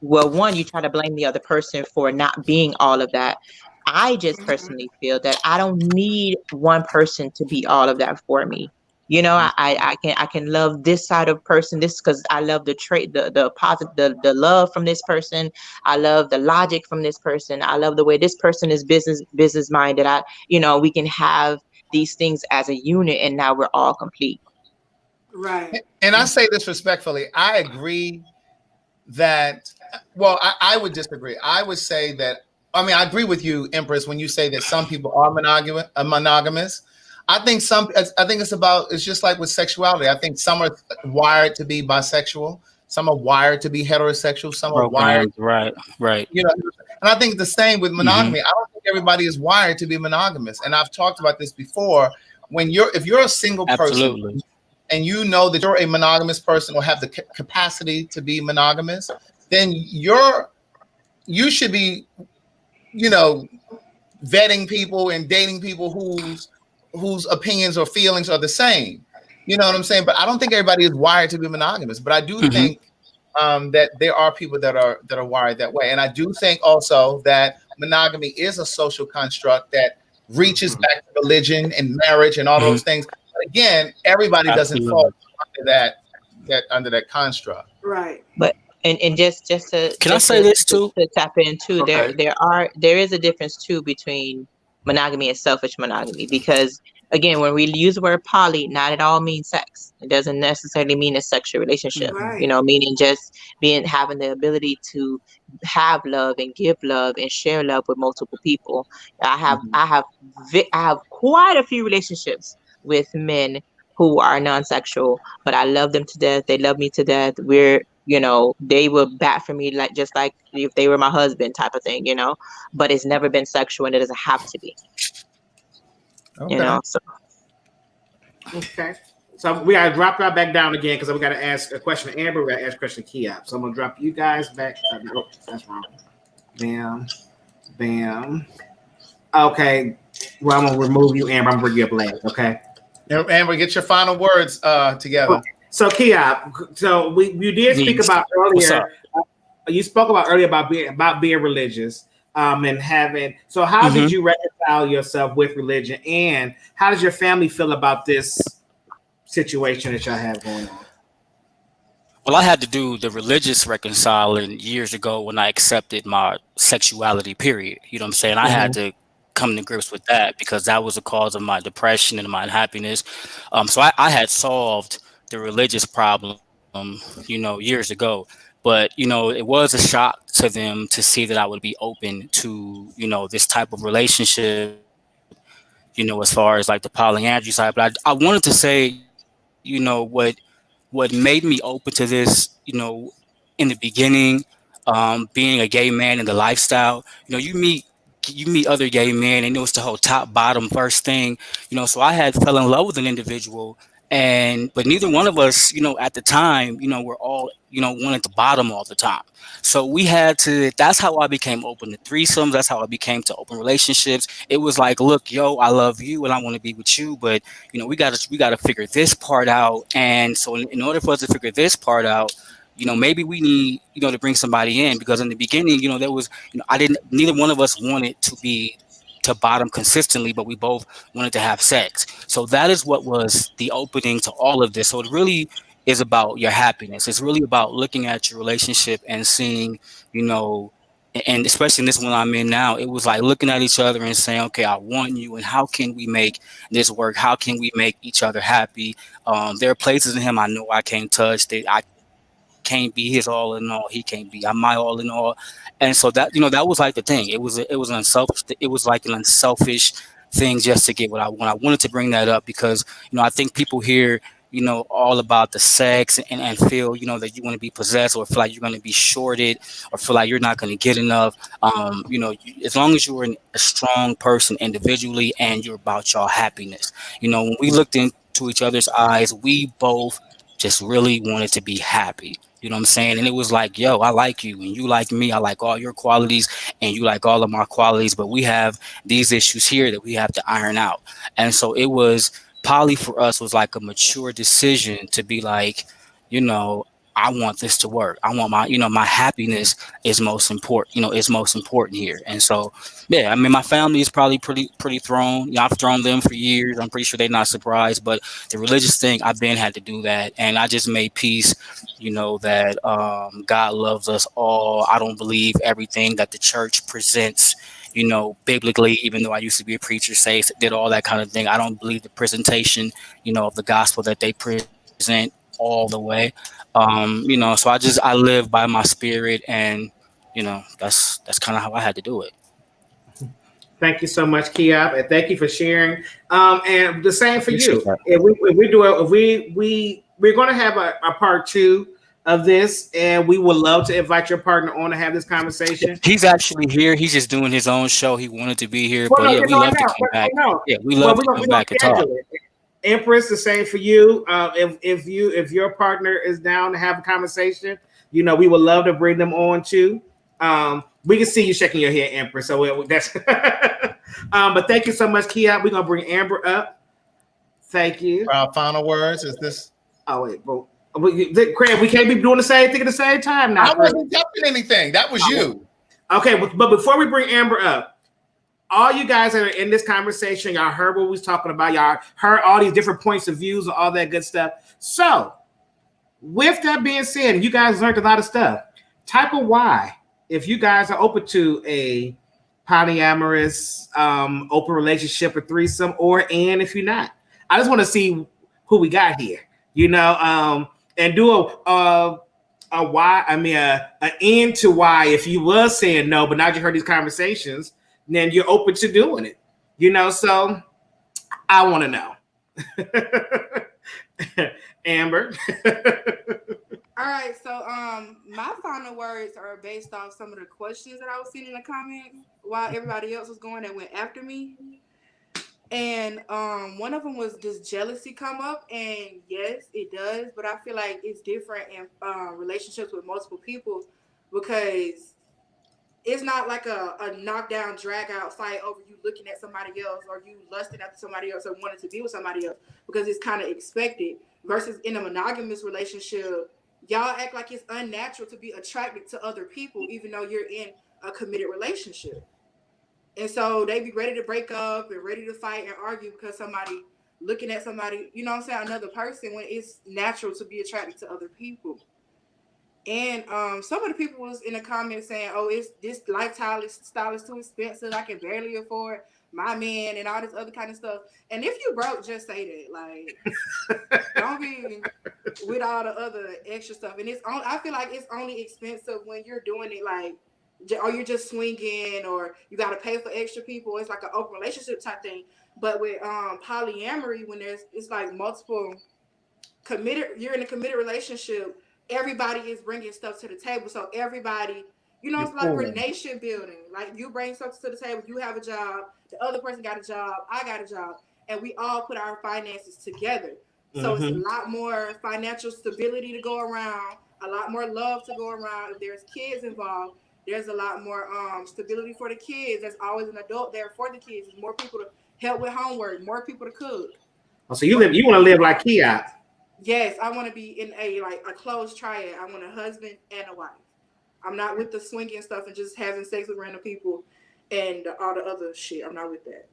well, one, you try to blame the other person for not being all of that. I just personally feel that I don't need one person to be all of that for me. I can love this side of person, this, because I love the trait, the positive, the love from this person. I love the logic from this person. I love the way this person is business minded. We can have these things as a unit, and now we're all complete. Right. And I say this respectfully. I agree that, well, I would disagree. I would say that, I agree with you, Empress, when you say that some people are monogamous. I think it's just like with sexuality. I think some are wired to be bisexual, some are wired to be heterosexual, some are wired. Right. And I think the same with monogamy. I don't think everybody is wired to be monogamous. And I've talked about this before. If you're a single person and you know that you're a monogamous person or have the capacity to be monogamous, then you should be, vetting people and dating people whose opinions or feelings are the same. You know what I'm saying? But I don't think everybody is wired to be monogamous. But I do think that there are people that are wired that way. And I do think also that monogamy is a social construct that reaches back to religion and marriage and all those things. But again, everybody doesn't fall under that construct. Right. But and just to can I say this too? To tap into, okay. there is a difference too between monogamy and selfish monogamy, because again, when we use the word poly, not at all means sex. It doesn't necessarily mean a sexual relationship. Right. Meaning just having the ability to have love and give love and share love with multiple people. I have quite a few relationships with men who are non-sexual, but I love them to death. They love me to death. They will bat for me just like if they were my husband type of thing, but it's never been sexual, and it doesn't have to be. Okay. Okay. So we gotta drop that back down again because we gotta ask a question to Amber. We gotta ask a question to Kia. So I'm gonna drop you guys back. Oh, that's wrong. Bam. Okay. Well, I'm gonna remove you, Amber. I'm gonna bring you up later. Okay. Amber, get your final words together. Okay. So Kia, you did speak about earlier. You spoke about earlier about being religious, and having. So how did you reconcile yourself with religion, and how does your family feel about this situation that y'all have going on? Well, I had to do the religious reconciling years ago when I accepted my sexuality, period. You know what I'm saying? I had to come to grips with that because that was the cause of my depression and my unhappiness. So I had solved the religious problem, years ago. But it was a shock to them to see that I would be open to this type of relationship, as far as like the polyandry side. But I wanted to say, what made me open to this, in the beginning, being a gay man in the lifestyle. You meet other gay men, and it was the whole top bottom first thing. So I had fell in love with an individual, but neither one of us, at the time, were all wanted the bottom all the time. So we had to. That's how I became open to threesomes. That's how I became to open relationships. It was like, look, yo, I love you and I want to be with you, but we got to figure this part out. And so in order for us to figure this part out, maybe we need to bring somebody in, because in the beginning, there was, I didn't. Neither one of us wanted to be to bottom consistently, but we both wanted to have sex. So that is what was the opening to all of this. So it really is about your happiness. It's really about looking at your relationship and seeing, you know, and especially in this one I'm in now, it was like looking at each other and saying, okay, I want you, and how can we make this work? How can we make each other happy? There are places in him I know I can't touch, that I can't be his all in all, he can't be my all in all. And so that was like the thing. It was like an unselfish thing just to get what I want. I wanted to bring that up because I think people hear all about the sex and feel that you want to be possessed, or feel like you're going to be shorted, or feel like you're not going to get enough. As long as you're a strong person individually and you're about your happiness. When we looked into each other's eyes, we both just really wanted to be happy. You know what I'm saying? And it was like, yo, I like you and you like me. I like all your qualities and you like all of my qualities, but we have these issues here that we have to iron out. And so it was, poly for us was like a mature decision to be like, you know, I want this to work. I want my happiness is most important, is most important here. And so, yeah, I mean, my family is probably pretty thrown. I've thrown them for years. I'm pretty sure they're not surprised, but the religious thing, I've been had to do that. And I just made peace, that God loves us all. I don't believe everything that the church presents, biblically, even though I used to be a preacher, did all that kind of thing. I don't believe the presentation, of the gospel that they present all the way. So I live by my spirit, and that's kind of how I had to do it. Thank you so much, Kiab, and thank you for sharing. And the same for Appreciate you. that. We're going to have a part 2 of this, and we would love to invite your partner on to have this conversation. He's actually here. He's just doing his own show. He wanted to be here, Well, but no, yeah, we love to I come back. know. Yeah, we Well, love to come we're gonna back and talk. schedule it. Empress, the same for you. If your partner is down to have a conversation, we would love to bring them on too. We can see you shaking your head, Empress. So that's. But thank you so much, Kia. We're gonna bring Amber up. Thank you. Our final words is this. Oh wait, but Craig, we can't be doing the same thing at the same time now. I wasn't touching anything. That was you. Okay, but before we bring Amber up, all you guys that are in this conversation, y'all heard what we was talking about. Y'all heard all these different points of views and all that good stuff. So, with that being said, you guys learned a lot of stuff. Type of why, if you guys are open to a polyamorous, open relationship or threesome, and if you're not, I just want to see who we got here, and do a why. I mean, an end to why. If you was saying no, but now you heard these conversations, then you're open to doing it. So I want to know. Amber. All right, so my final words are based off some of the questions that I was seeing in the comments while everybody else was going that went after me. And one of them was, does jealousy come up? And yes, it does, but I feel like it's different in relationships with multiple people, because it's not like a knockdown, drag out fight over you looking at somebody else or you lusting after somebody else or wanting to be with somebody else, because it's kind of expected. Versus in a monogamous relationship, y'all act like it's unnatural to be attracted to other people, even though you're in a committed relationship. And so they be ready to break up and ready to fight and argue because somebody looking at somebody, another person, when it's natural to be attracted to other people. And some of the people was in the comments saying, "Oh, it's this lifestyle style is too expensive. I can barely afford my man and all this other kind of stuff. And if you broke, just say that. Like, don't be with all the other extra stuff. And I feel like it's only expensive when you're doing it like, or you're just swinging, or you got to pay for extra people. It's like an open relationship type thing. But with polyamory, when it's like multiple you're in a committed relationship, everybody is bringing stuff to the table. So everybody, it's like we're nation building. Like, you bring stuff to the table, you have a job, the other person got a job, I got a job, and we all put our finances together. So it's a lot more financial stability to go around, a lot more love to go around. If there's kids involved, there's a lot more stability for the kids. There's always an adult there for the kids. There's more people to help with homework, more people to cook. Oh, so you want to live like Kia? Yes, I want to be in a closed triad. I want a husband and a wife. I'm not with the swinging stuff and just having sex with random people and all the other shit. I'm not with that.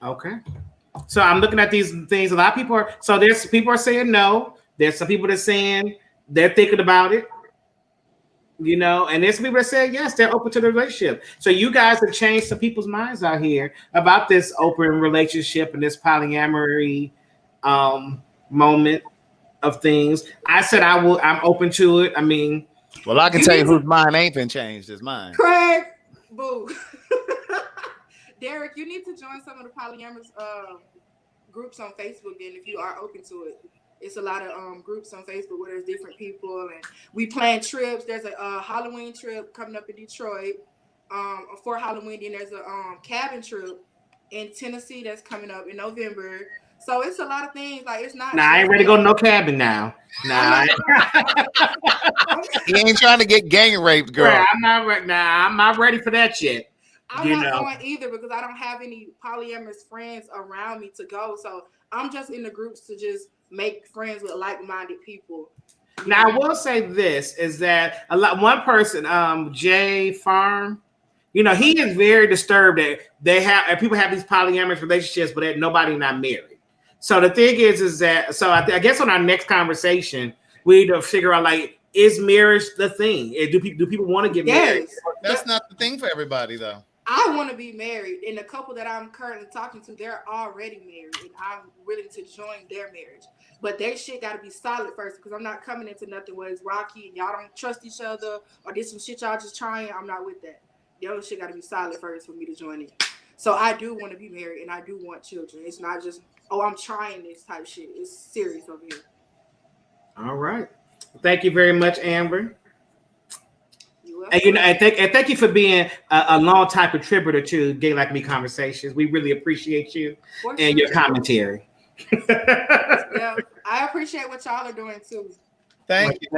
Okay. So I'm looking at these things. A lot of people are saying no. There's some people that are saying they're thinking about it. And there's some people that say yes, they're open to the relationship. So you guys have changed some people's minds out here about this open relationship and this polyamory moment of things. I said I'm open to it. I mean, well, I can tell you whose mind ain't been changed is mine. Craig, boo. Derek, you need to join some of the polyamorous groups on Facebook then, if you are open to it. It's a lot of groups on Facebook where there's different people, and we plan trips. There's a Halloween trip coming up in Detroit for Halloween. Then there's a cabin trip in Tennessee that's coming up in November. So it's a lot of things. Like, it's not. Nah, I ain't ready to go to no cabin now. Nah, you ain't trying to get gang raped, girl. Right, I'm not ready for that yet. I'm not going either because I don't have any polyamorous friends around me to go. So I'm just in the groups to just make friends with like-minded people. Now, I will say this is that one person, Jay Farm, he is very disturbed that people have these polyamorous relationships, but nobody not married. So the thing is that I guess on our next conversation, we need to figure out, like, is marriage the thing? Do people want to get married? That's not the thing for everybody, though. I want to be married, and the couple that I'm currently talking to, they're already married, and I'm willing to join their marriage. But their shit got to be solid first, because I'm not coming into nothing where it's rocky and y'all don't trust each other, or there's some shit y'all just trying. I'm not with that. The other shit got to be solid first for me to join it. So I do want to be married, and I do want children. It's not just, I'm trying this type shit. It's serious over here. All right. Thank you very much, Amber. And thank you for being a long time contributor to Gay Like Me Conversations. We really appreciate you and your commentary. Yeah, I appreciate what y'all are doing too. Thank you.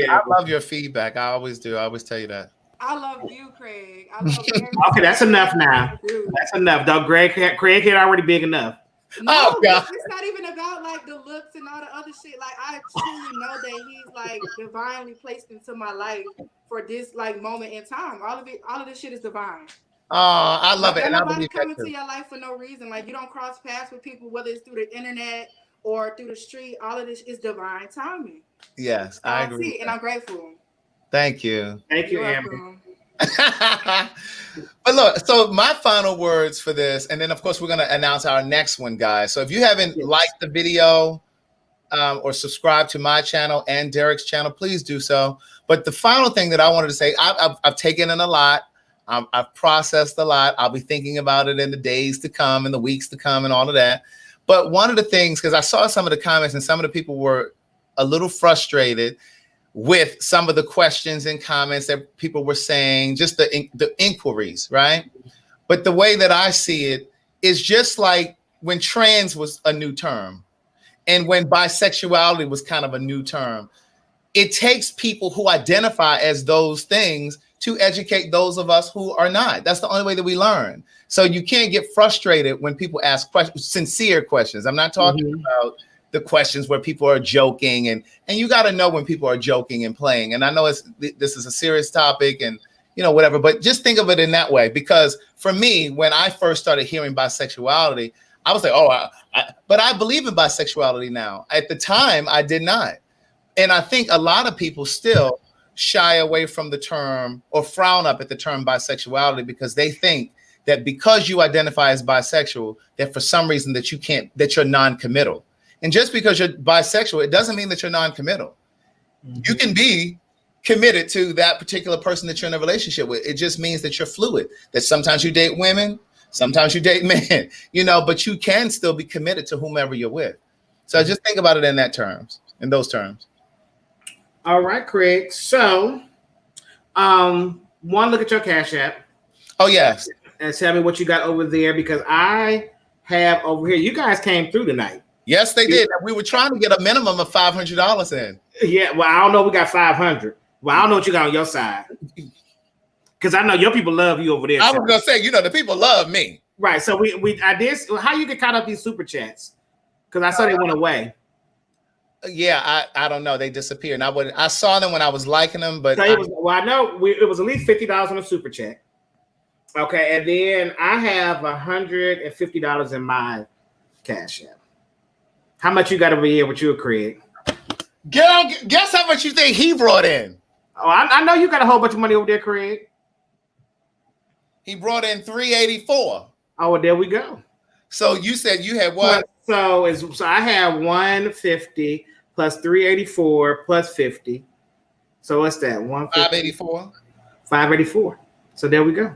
I love your feedback. I always do. I always tell you that. I love you, Craig. I love you. Okay, that's enough now. That's enough. Though Craig had already big enough. No, God. It's not even about like the looks and all the other shit. Like, I truly know that he's like divinely placed into my life for this like moment in time. All of this shit is divine. I love it. And nobody come into your life for no reason. Like, you don't cross paths with people, whether it's through the internet or through the street. All of this is divine timing. Yes, I agree. And I'm grateful. Thank you. Thank you, Amber. But look, so my final words for this, and then of course we're going to announce our next one, guys. So if you haven't liked the video or subscribed to my channel and Derek's channel, please do so. But the final thing that I wanted to say, I've taken in a lot. I've processed a lot. I'll be thinking about it in the days to come and the weeks to come and all of that. But one of the things, because I saw some of the comments and some of the people were a little frustrated with some of the questions and comments that people were saying, just the inquiries, right? But the way that I see it is just like when trans was a new term and when bisexuality was kind of a new term. It takes people who identify as those things to educate those of us who are not. That's the only way that we learn. So you can't get frustrated when people ask questions, sincere questions. I'm not talking about the questions where people are joking, and you got to know when people are joking and playing. And I know this is a serious topic and whatever, but just think of it in that way. Because for me, when I first started hearing bisexuality, I was like, but I believe in bisexuality now. At the time, I did not. And I think a lot of people still shy away from the term or frown up at the term bisexuality because they think that because you identify as bisexual, that for some reason that you're non-committal. And just because you're bisexual, it doesn't mean that you're non-committal. Mm-hmm. You can be committed to that particular person that you're in a relationship with. It just means that you're fluid, that sometimes you date women, sometimes you date men, but you can still be committed to whomever you're with. So just think about it in those terms. All right, Craig. So, one, look at your Cash App. Oh, yes. And tell me what you got over there, because I have over here, you guys came through tonight. Yes, they did. We were trying to get a minimum of $500 in. Yeah, well, I don't know. We got 500. Well, I don't know what you got on your side. Because I know your people love you over there. I was going to say, the people love me. Right. So I did. How you get caught up these super chats? Because I saw they went away. Yeah, I don't know. They disappeared. And I saw them when I was liking them, but so I know it was at least $50 on a super chat. Okay, and then I have $150 in my Cash App. How much you got over here with you, Craig? Guess how much you think he brought in? Oh, I know you got a whole bunch of money over there, Craig. He brought in $384. Oh, well, there we go. So you said you had what? So I have $150 plus $384 plus $50. So what's that? $584. $584. So there we go.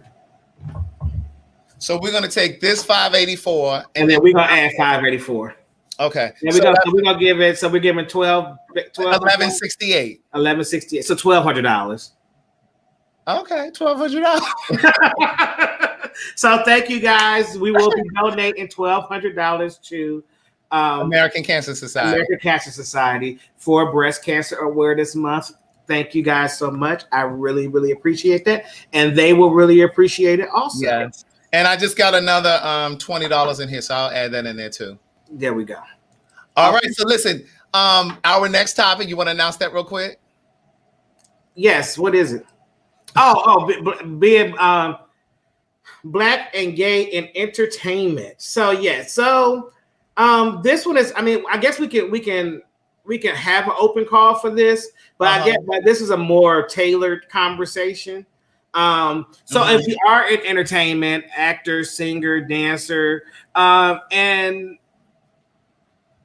So we're gonna take this $584 and then we're gonna add $584. Okay. So we're gonna give it. So we're giving $1168. $1168. So $1,200. Okay, $1,200. So thank you guys. We will be donating $1,200 to American Cancer Society for Breast Cancer Awareness Month. Thank you guys so much. I really, really appreciate that, and they will really appreciate it also. Yes. And I just got another $20 in here, so I'll add that in there too. There we go. All right. So listen, our next topic. You want to announce that real quick? Yes. What is it? Being Black and gay in entertainment. So yeah. So this one is. I mean, I guess we can have an open call for this, but I guess this is a more tailored conversation. If you are in entertainment, actor, singer, dancer, and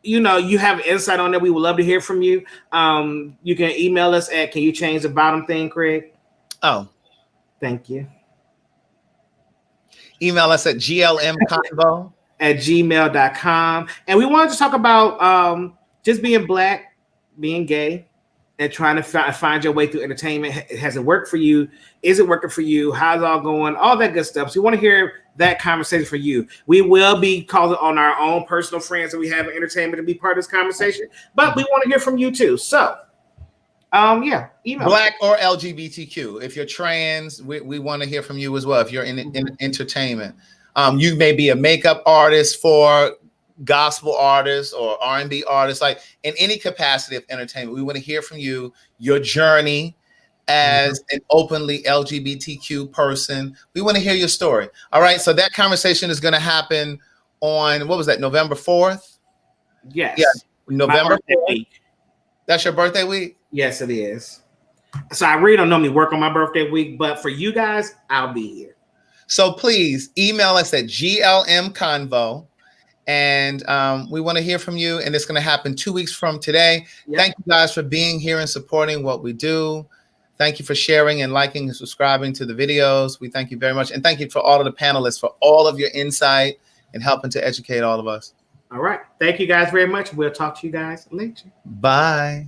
you have insight on that, we would love to hear from you. You can email us at, can you change the bottom thing, Craig? Oh, thank you. Email us at glmconvo@gmail.com. And we wanted to talk about just being Black, being gay, and trying to find your way through entertainment. Has it worked for you? Is it working for you? How's it all going? All that good stuff. So we want to hear that conversation for you. We will be calling on our own personal friends that we have in entertainment to be part of this conversation, but we want to hear from you too. So, email. Black or LGBTQ. If you're trans, we want to hear from you as well. If you're in entertainment, you may be a makeup artist for gospel artists or R&B artists, like in any capacity of entertainment. We want to hear from you, your journey as an openly LGBTQ person. We want to hear your story. All right. So that conversation is going to happen on, what was that, November 4th? Yes. Yeah, November 4th. Week. That's your birthday week? Yes, it is. So I really don't normally work on my birthday week, but for you guys, I'll be here. So please email us at glmconvo. And we want to hear from you. And it's going to happen 2 weeks from today. Yep. Thank you guys for being here and supporting what we do. Thank you for sharing and liking and subscribing to the videos. We thank you very much. And thank you for all of the panelists for all of your insight and helping to educate all of us. All right. Thank you guys very much. We'll talk to you guys later. Bye.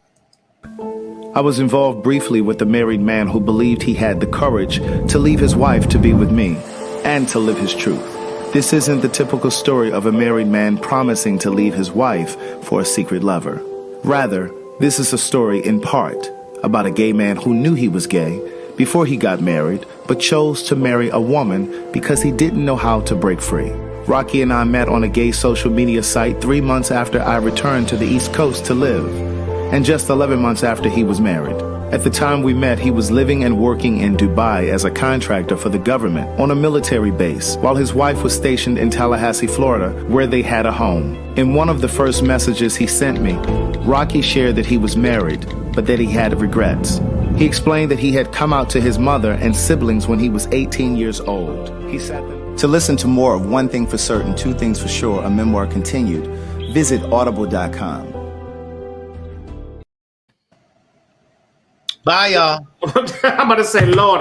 I was involved briefly with a married man who believed he had the courage to leave his wife to be with me and to live his truth. This isn't the typical story of a married man promising to leave his wife for a secret lover. Rather, this is a story in part about a gay man who knew he was gay before he got married, but chose to marry a woman because he didn't know how to break free. Rocky and I met on a gay social media site 3 months after I returned to the East Coast to live, and just 11 months after he was married. At the time we met, he was living and working in Dubai as a contractor for the government on a military base, while his wife was stationed in Tallahassee, Florida, where they had a home. In one of the first messages he sent me, Rocky shared that he was married, but that he had regrets. He explained that he had come out to his mother and siblings when he was 18 years old. He sat them. To listen to more of One Thing for Certain, Two Things for Sure, a memoir continued, visit audible.com. Bye, y'all. I'm about to say, Lord.